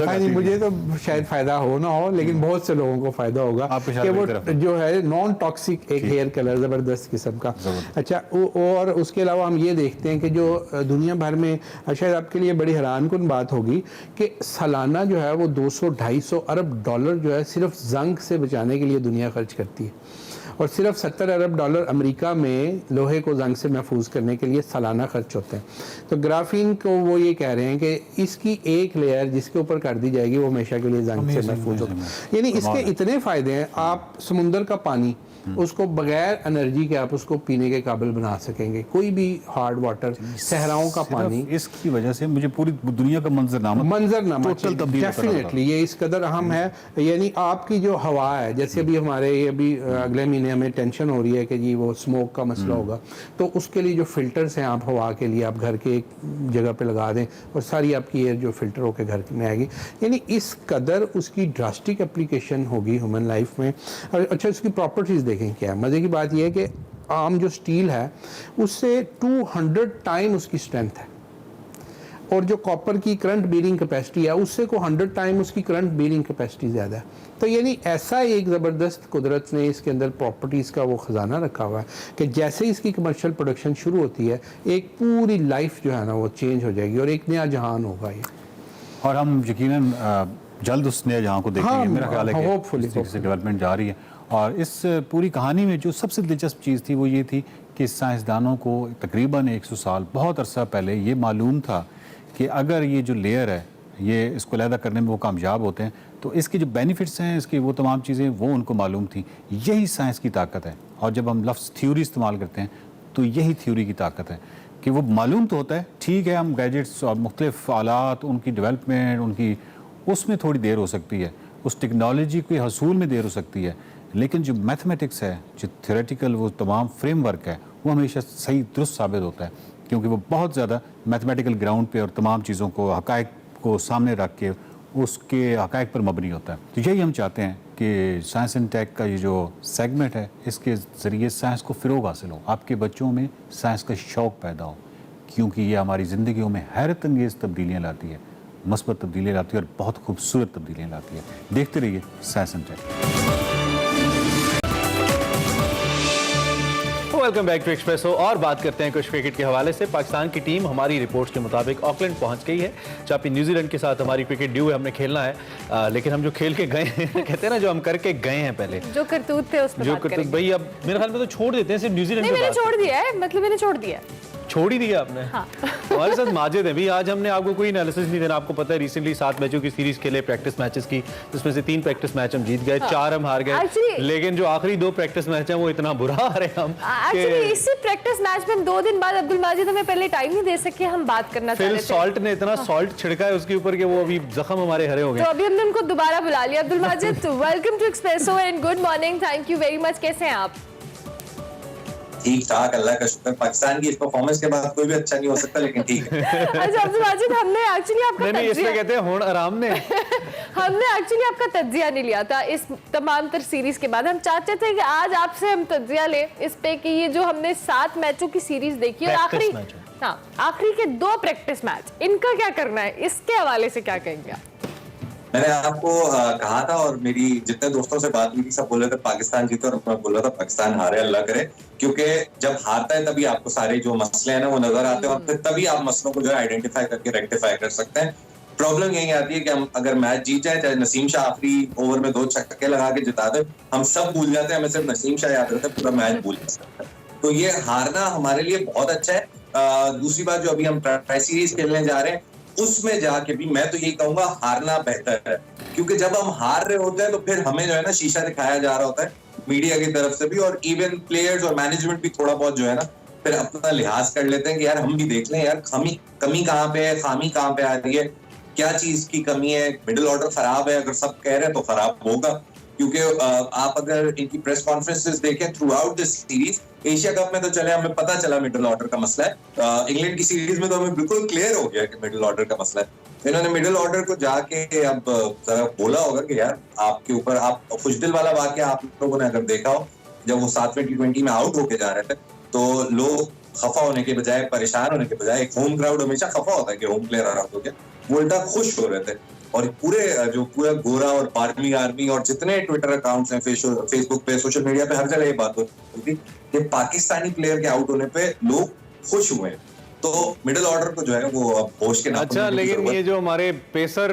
नहीं, मुझे तो शायद फ़ायदा हो ना हो, लेकिन बहुत से लोगों को फ़ायदा होगा कि वो जो है नॉन टॉक्सिक एक हेयर कलर ज़बरदस्त किस्म का। अच्छा, और उसके अलावा हम ये देखते हैं कि जो दुनिया भर में शायद आपके लिए बड़ी हैरानकुन बात होगी कि सालाना जो है वो 200-250 अरब डॉलर जो है सिर्फ जंग से बचाने के लिए दुनिया खर्च करती है और सिर्फ 70 अरब डॉलर अमेरिका में लोहे को जंग से महफूज करने के लिए सालाना खर्च होते हैं। तो ग्राफीन को वो ये कह रहे हैं कि इसकी एक लेयर जिसके ऊपर कर दी जाएगी वो हमेशा के लिए जंग से महफूज होगा, यानी इसके इतने फ़ायदे हैं। आप समुंदर का पानी उसको बगैर एनर्जी के आप उसको पीने के काबिल बना सकेंगे, कोई भी हार्ड वाटर, सहराओं का पानी। इसकी वजह से मुझे पूरी दुनिया का मंजरनामा डेफिनेटली ये इस कदर अहम है। यानी आपकी जो हवा है, जैसे अभी हमारे अभी अगले महीने हमें टेंशन हो रही है कि जी वो स्मोक का मसला होगा, तो उसके लिए जो फिल्टर्स हैं आप हवा के लिए आप घर के एक जगह पे लगा दें और सारी आपकी एयर जो फिल्टर होकर घर में आएगी, यानी इस कदर उसकी ड्रास्टिक एप्लीकेशन होगी ह्यूमन लाइफ में। अच्छा, इसकी प्रॉपर्टीज़ देखें क्या है। मज़े की बात यह है कि आम जो स्टील है उससे 200 टाइम उसकी स्ट्रेंथ है और जो कॉपर की करंट बेरिंग कैपेसिटी है उससे को 100 टाइम उसकी करंट बेरिंग कैपेसिटी ज़्यादा है। तो यानी ऐसा एक ज़बरदस्त कुदरत ने इसके अंदर प्रॉपर्टीज़ का वो ख़जाना रखा हुआ है कि जैसे इसकी कमर्शियल प्रोडक्शन शुरू होती है एक पूरी लाइफ जो है ना वो चेंज हो जाएगी और एक नया जहान होगा ये। और हम यकीनन जल्द उस नए जहां को देखेंगे। मेरा ख्याल है कि होपफुली डेवलपमेंट जारी है। और इस पूरी कहानी में जो सबसे दिलचस्प चीज़ थी वो ये थी कि साइंसदानों को तकरीबन 100 साल बहुत अरसा पहले ये मालूम था कि अगर ये जो लेयर है ये इसको अलहदा करने में वो कामयाब होते हैं तो इसके जो बेनिफिट्स हैं, इसकी वो तमाम चीज़ें वो उनको मालूम थी। यही साइंस की ताकत है। और जब हम लफ्ज़ थ्योरी इस्तेमाल करते हैं तो यही थ्योरी की ताकत है कि वो मालूम तो होता है, ठीक है, हम गैजेट्स और मुख्तलिफ आलात, उनकी डेवलपमेंट, उनकी उसमें थोड़ी देर हो सकती है, उस टेक्नोलॉजी के हसूल में देर हो सकती है, लेकिन जो मैथमेटिक्स है, जो थ्योरेटिकल वो तमाम फ्रेमवर्क है, वो हमेशा सही दुरुस्त साबित होता है क्योंकि वो बहुत ज़्यादा मैथमेटिकल ग्राउंड पे और तमाम चीज़ों को, हक़ाइक़ को सामने रख के उसके हक़ाइक़ पर मबनी होता है। तो यही हम चाहते हैं कि साइंस एंड टेक का ये जो सेगमेंट है इसके ज़रिए साइंस को फ़रोग़ हासिल हो, आपके बच्चों में साइंस का शौक़ पैदा हो, क्योंकि ये हमारी ज़िंदगियों में हैरत अंगेज़ तब्दीलियाँ लाती है, मस्बत तब्दीलियाँ लाती है और बहुत खूबसूरत तब्दीलियाँ लाती है। देखते रहिए science and tech. Welcome back to Expresso और बात करते हैं कुछ क्रिकेट के हवाले से। पाकिस्तान की टीम हमारी रिपोर्ट्स के मुताबिक ऑकलैंड पहुंच गई है जहाँ पे न्यूजीलैंड के साथ हमारी क्रिकेट ड्यू है, हमने खेलना है। लेकिन हम जो खेल के गए हैं कहते हैं ना, जो हम करके गए हैं पहले, जो करतूत थे उस पर जो करतूत भाई अब मेरे ख्याल में तो छोड़ देते हैं सिर्फ न्यूजीलैंड। नहीं, मैंने छोड़ दिया है, मतलब मैंने छोड़ दिया, छोड़ ही दिया आपने। हाँ। हमारे साथ माजिद है भी। आज हमने आपको कोई एनालिसिस नहीं देना। आपको पता है रिसेंटली 7 मैचों की सीरीज खेले, प्रैक्टिस मैचेस की, जिसमें से 3 प्रैक्टिस मैच हम जीत गए, 4 हम हार गए। लेकिन जो आखिरी 2 प्रैक्टिस मैच हैं वो इतना बुरा आ रहे हैं हम। एक्चुअली इसी प्रैक्टिस मैच में हम 2 दिन बाद अब्दुल माजिद हमें पहले टाइम नहीं दे सके, हम बात करना चाह रहे थे। फिर सॉल्ट ने इतना सॉल्ट छिड़का है उसके ऊपर कि वो अभी जख्म हमारे हरे हो गए। तो अभी हमने उनको दोबारा बुला लिया। Abdul Majid, welcome to Expresso and good morning, thank you very much. कैसे हैं आप? ठीक ठाक, अल्लाह का शुक्र। पाकिस्तान की इस परफॉर्मेंस के बाद कोई भी अच्छा नहीं हो सकता, लेकिन ठीक है। अच्छा अब्दुल वाजिद, हमने एक्चुअली आपका नहीं, इसमें कहते हैं होड़ आराम ने हमने एक्चुअली आपका तज्जिया नहीं लिया था इस तमाम तर सीरीज के बाद। हम चाहते थे कि आज आपसे हम तज्जिया लें इस पे कि ये जो हमने 7 मैचों की सीरीज देखी और आखिरी के 2 प्रैक्टिस मैच, इनका क्या करना है, इसके हवाले से क्या कहेंगे आप? मैंने आपको कहा था और मेरी जितने दोस्तों से बात हुई थी सब बोल रहे थे पाकिस्तान जीते, और मैं बोल रहा था पाकिस्तान हारे, अल्लाह करे, क्योंकि जब हारता है तभी आपको सारे जो मसले हैं ना वो नजर आते हैं और फिर तभी आप मसलों को जो है आइडेंटिफाई करके रेक्टिफाई कर सकते हैं। प्रॉब्लम यही आती है कि हम अगर मैच जीत जाए, चाहे नसीम शाह आखिरी ओवर में 2 छक्के लगा के जिता दे, हम सब भूल जाते हैं, हमें सिर्फ नसीम शाह याद रहता है, पूरा मैच भूल जाता है। तो ये हारना हमारे लिए बहुत अच्छा है। दूसरी बात, जो अभी हम ट्राई सीरीज खेलने जा रहे हैं उसमें जाके भी मैं तो यही कहूंगा हारना बेहतर है, क्योंकि जब हम हार रहे होते हैं तो फिर हमें जो है ना शीशा दिखाया जा रहा होता है मीडिया की तरफ से भी, और इवन प्लेयर्स और मैनेजमेंट भी थोड़ा बहुत जो है ना फिर अपना लिहाज कर लेते हैं कि यार हम भी देख लें यार कमी कहाँ पे है, खामी कहाँ पे आ रही है, क्या चीज की कमी है। मिडिल ऑर्डर खराब है, अगर सब कह रहे हैं तो खराब होगा, क्योंकि आप अगर इनकी प्रेस कॉन्फ्रेंसेस देखें through out this series, Asia cup में तो चले हमें पता चला मिडिल ऑर्डर का मसला है, इंग्लैंड की सीरीज में तो हमें बिल्कुल क्लियर हो गया कि मिडिल ऑर्डर का मसला है। इन्होंने मिडिल ऑर्डर को जाके अब जरा बोला होगा कि यार आपके ऊपर, आप खुशदिल वाला वाकया आप लोगों ने अगर देखा हो, जब वो 7वें T20 में आउट होके जा रहे थे तो लोग खफा होने के बजाय, परेशान होने के बजाय, एक होम क्राउड हमेशा खफा होता है कि होम प्लेयर आउट हो गया, वो उल्टा खुश हो रहे थे। और पूरा गोरा और पार्मी आर्मी और जितने ट्विटर अकाउंट्स हैं, फेसबुक पे, सोशल मीडिया पे, हर जगह ये बात होती थी कि पाकिस्तानी प्लेयर के आउट होने पे लोग खुश हुए। तो मिडिल ऑर्डर को जो है वो अब होश के नाम। अच्छा, लेकिन ये जो हमारे पेसर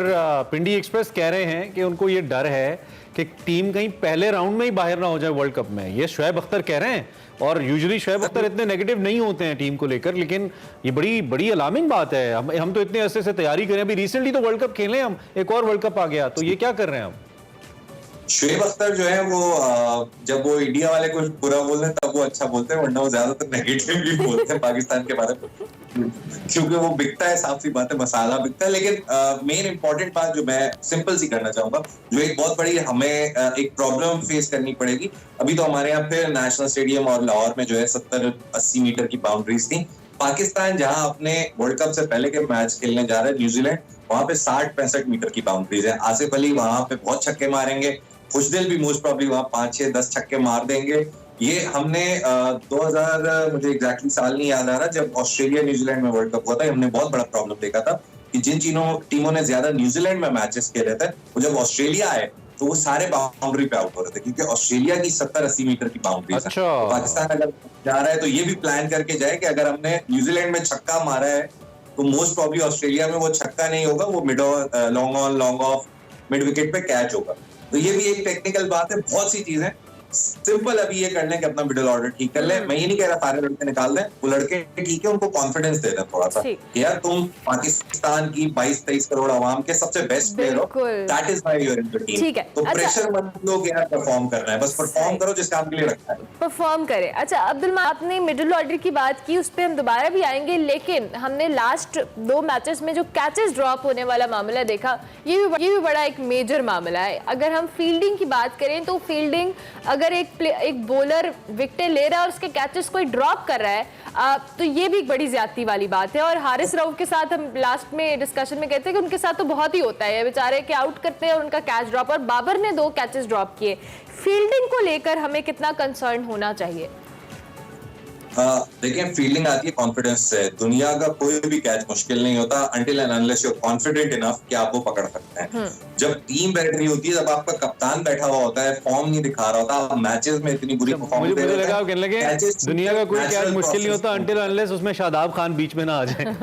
पिंडी एक्सप्रेस कह रहे हैं कि उनको ये डर है कि टीम कहीं पहले राउंड में ही बाहर ना हो जाए वर्ल्ड कप में, ये शोएब अख्तर कह रहे हैं। और यूजुअली शोएब अख्तर इतने नेगेटिव नहीं होते हैं टीम को लेकर, लेकिन ये बड़ी अलार्मिंग बात है। हम तो इतने अरसे से तैयारी करें, अभी रिसेंटली तो वर्ल्ड कप खेले हम, एक और वर्ल्ड कप आ गया, तो ये क्या कर रहे हैं हम? शोएब अख्तर जो है वो जब वो इंडिया वाले कुछ बुरा बोलते हैं तब वो अच्छा बोलते हैं, वरना वो ज्यादातर नेगेटिव भी बोलते हैं पाकिस्तान के बारे में, क्योंकि वो बिकता है, साफ सी बात है, मसाला बिकता है। लेकिन मेन इंपॉर्टेंट बात जो मैं सिंपल सी करना चाहूंगा, जो एक बहुत बड़ी हमें एक प्रॉब्लम फेस करनी पड़ेगी। अभी तो हमारे यहाँ पे नेशनल स्टेडियम और लाहौर में जो है 70-80 मीटर की बाउंड्रीज थी। पाकिस्तान जहां अपने वर्ल्ड कप से पहले के मैच खेलने जा रहे हैं न्यूजीलैंड, वहां पे 60-65 मीटर की बाउंड्रीज है। आसिफ अली वहां पे बहुत छक्के मारेंगे, खुशदिल भी मोस्ट प्रॉब्ली वहां 5-6-10 छक्के मार देंगे। ये हमने 2000 मुझे एग्जैक्टली साल नहीं याद आ रहा, जब ऑस्ट्रेलिया न्यूजीलैंड में वर्ल्ड कप हुआ था, हमने बहुत बड़ा प्रॉब्लम देखा था कि जिन टीमों ने ज्यादा न्यूजीलैंड में मैचेस खेले थे, वो जब ऑस्ट्रेलिया आए तो वो सारे बाउंड्री पे आउट हो रहे थे, क्योंकि ऑस्ट्रेलिया की 70-80 मीटर की बाउंड्री है। तो पाकिस्तान अगर जा रहा है तो ये भी प्लान करके जाए कि अगर हमने न्यूजीलैंड में छक्का मारा है तो मोस्ट प्रॉब्ली ऑस्ट्रेलिया में वो छक्का नहीं होगा, वो mid long on long off mid wicket पे कैच होगा। तो ये भी एक टेक्निकल बात है। बहुत सी चीजें सिंपल अभी ये कर लें कि अपना मिडिल ऑर्डर ठीक कर लें। मैं ये नहीं कह रहा सारे लड़के निकाल दें, वो लड़के ठीक है, उनको कॉन्फिडेंस दे दें थोड़ा सा, यार तुम पाकिस्तान की 22-23 करोड़ आवाम के सबसे बेस्ट प्लेयर हो, that is why you are in the team. तो प्रेशर मत लो कि यार परफॉर्म करना है, बस परफॉर्म करो जिस काम के लिए रखा है, परफॉर्म करे। अच्छा अब्दुल, आपने मिडिल ऑर्डर की बात की, उस पर हम दोबारा भी आएंगे, लेकिन हमने लास्ट 2 मैचेस में जो कैचेस ड्रॉप होने वाला मामला देखा, ये भी बड़ा एक मेजर मामला है। अगर हम फील्डिंग की बात करें तो फील्डिंग, अगर एक बॉलर विकेट ले रहा है और उसके कैचेस कोई ड्रॉप कर रहा है, तो ये भी एक बड़ी ज्यादती वाली बात है। और हारिस रऊफ के साथ हम लास्ट में डिस्कशन में कहते हैं कि उनके साथ तो बहुत ही होता है, बेचारे के आउट करते हैं और उनका कैच ड्रॉप, और बाबर ने 2 कैचेस ड्रॉप किए। फील्डिंग को लेकर हमें कितना कंसर्न होना चाहिए? देखिए, फील्डिंग आती है कॉन्फिडेंस से। दुनिया का कोई भी कैच मुश्किल नहीं होता until and unless you're confident enough कि आप वो पकड़ सकते हैं। जब टीम बैठ रही होती है, जब आपका कप्तान बैठा हुआ होता है, फॉर्म नहीं दिखा रहा होता, आप मैचेस में इतनी बुरी परफॉर्मेंस दे रहे हैं, दुनिया का कोई कैच मुश्किल नहीं होता until unless उसमें शादाब खान बीच में ना आ जाए।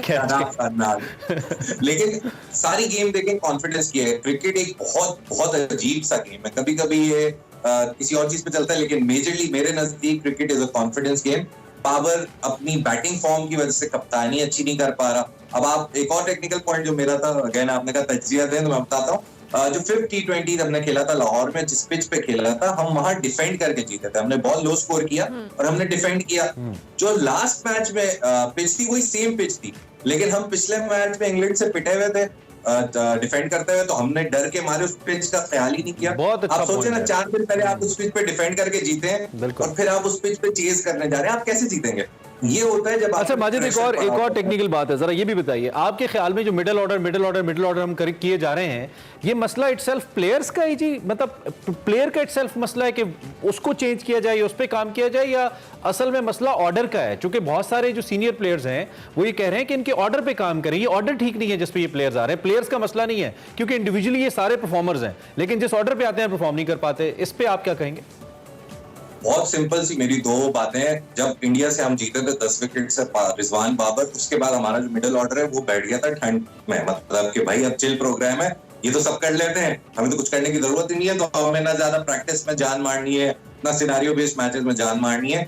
शादाब खान ना आ जाए। लेकिन सारी गेम देखें कॉन्फिडेंस की है। क्रिकेट एक बहुत अजीब सा गेम है। कभी कभी ये किसी और चीज पे चलता है, लेकिन मेजरली मेरे नजदीक cricket is a confidence game. Babar अपनी बैटिंग फॉर्म की वजह से कप्तानी अच्छी नहीं कर पा रहा। अब आप एक और टेक्निकल पॉइंट जो मेरा था, अगेन आपने कहा तज्जिया दें, तो मैं बताता हूँ। जो 5th T20 हमने खेला था लाहौर में, जिस पिच पे खेला था, हम वहां डिफेंड करके जीते थे। हमने बहुत लो स्कोर किया और हमने डिफेंड किया। जो लास्ट मैच में पिच थी वही सेम पिच थी, लेकिन हम पिछले मैच में इंग्लैंड से पिटे हुए थे, डिफेंड करते हुए, तो हमने डर के मारे उस पिच का ख्याल ही नहीं किया। बहुत अच्छा आप सोचे ना, point है। 4 दिन पहले आप उस पिच पे डिफेंड करके जीते हैं और फिर आप उस पिच पे चेज करने जा रहे हैं, आप कैसे जीतेंगे? ये होता है जब अच्छा माजिद, एक और टेक्निकल बात है, जरा ये भी बताइए, आपके ख्याल में जो मिडिल ऑर्डर हम किए जा रहे हैं, ये मसला इटसेल्फ प्लेयर्स का ही जी, मतलब प्लेयर का इटसेल्फ मसला है कि उसको चेंज किया जाए, उस पर काम किया जाए, या असल में मसला ऑर्डर का है? क्योंकि बहुत सारे जो सीनियर प्लेयर्स हैं वो ये कह रहे हैं कि इनके ऑर्डर पे काम करें, ये ऑर्डर ठीक नहीं है जिस पे ये प्लेयर्स आ रहे हैं। प्लेयर्स का मसला नहीं है, क्योंकि इंडिविजुअली ये सारे परफॉर्मर्स हैं, लेकिन जिस ऑर्डर पे आते हैं परफॉर्म नहीं कर पाते। इस पे आप क्या कहेंगे? बहुत सिंपल सी मेरी 2 बातें हैं। जब इंडिया से हम जीते थे 10 विकेट से रिजवान बाबर, उसके बाद हमारा जो मिडिल ऑर्डर है वो बैठ गया था ठंड में, मतलब कि भाई अब चिल प्रोग्राम है, ये तो सब कर लेते हैं, हमें तो कुछ करने की जरूरत ही नहीं है, तो हमें ना ज्यादा प्रैक्टिस में जान मारनी है, ना सिनेरियो बेस्ड मैचेस में जान मारनी है।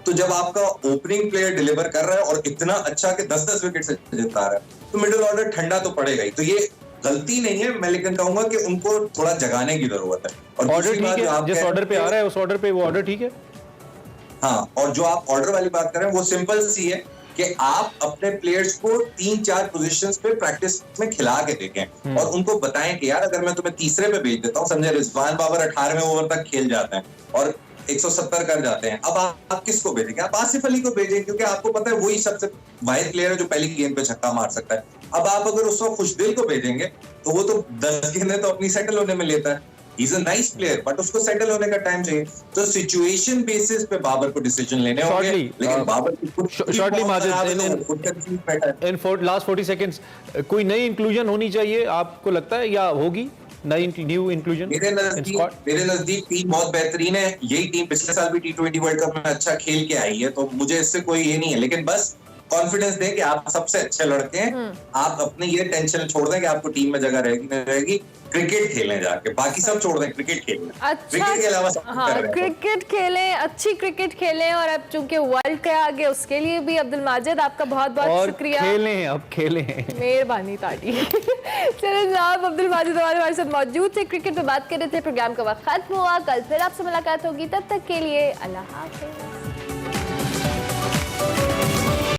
तो जब आपका ओपनिंग प्लेयर डिलीवर कर रहा है और इतना अच्छा कि 10-10 विकेट से जिता रहा है, तो मिडिल ऑर्डर ठंडा तो पड़ेगा ही। तो ये गलती नहीं है, मैं लेकिन कहूंगा कि उनको थोड़ा जगाने की जरूरत है। और ऑर्डर ठीक है, जिस ऑर्डर पे आ रहा है उस ऑर्डर पे वो ऑर्डर ठीक है। हाँ, और जो आप ऑर्डर वाली बात कर रहे हैं वो सिंपल सी है कि आप अपने प्लेयर्स को 3-4 पोजीशंस पे प्रैक्टिस में खिला के देखें और उनको बताएं कि यार अगर मैं तुम्हें तीसरे पे भेज देता हूँ, समझे रिजवान बाबर 18वें ओवर तक खेल जाते हैं और 170 कर जाते हैं, अब आप किसको भेजेंगे? आप आसिफ अली को भेजें, क्योंकि आपको पता है वही सबसे वाहिद प्लेयर है जो पहली गेंद पे छक्का मार सकता है। अब आप अगर उसको खुशदिल को भेजेंगे तो वो तो 10 गेंदें तो अपनी सेटल होने में लेता है, he is a nice player, but उसको सेटल होने का टाइम चाहिए। तो सिचुएशन बेसिस पे बाबर को डिसीजन लेने होंगे, लेकिन Babar shortly Majid in last 40 seconds कोई नई इंक्लूजन होनी चाहिए आपको लगता है, या होगी न्यू इंक्लूजन? मेरे नजदीक टीम बहुत बेहतरीन है, यही टीम पिछले साल भी T20 वर्ल्ड कप में अच्छा खेल के आई है, तो मुझे इससे कोई ये नहीं है, लेकिन बस कॉन्फिडेंस दें कि आप सबसे अच्छे लड़के हैं, आप अपने ये टेंशन छोड़ दें कि आपको टीम में जगह रहेगी नहीं रहेगी, क्रिकेट खेलने जाके, बाकी सब छोड़ दें, क्रिकेट खेलने। अच्छा, क्रिकेट के अलावा सब हाँ, कर रहे हैं। क्रिकेट खेलें, अच्छी क्रिकेट खेलें, और अब चूंकि वर्ल्ड के आगे उसके लिए भी अब्दुल माजिद आपका बहुत बहुत शुक्रिया। खेलें, अब खेलें, मेहरबानी ताड़ी। चलिए जनाब, अब्दुल माजिद हमारे साथ मौजूद थे, क्रिकेट पे बात कर रहे थे। प्रोग्राम का वक्त खत्म हुआ, कल फिर आपसे मुलाकात होगी, तब तक के लिए अल्लाह हाफिज़।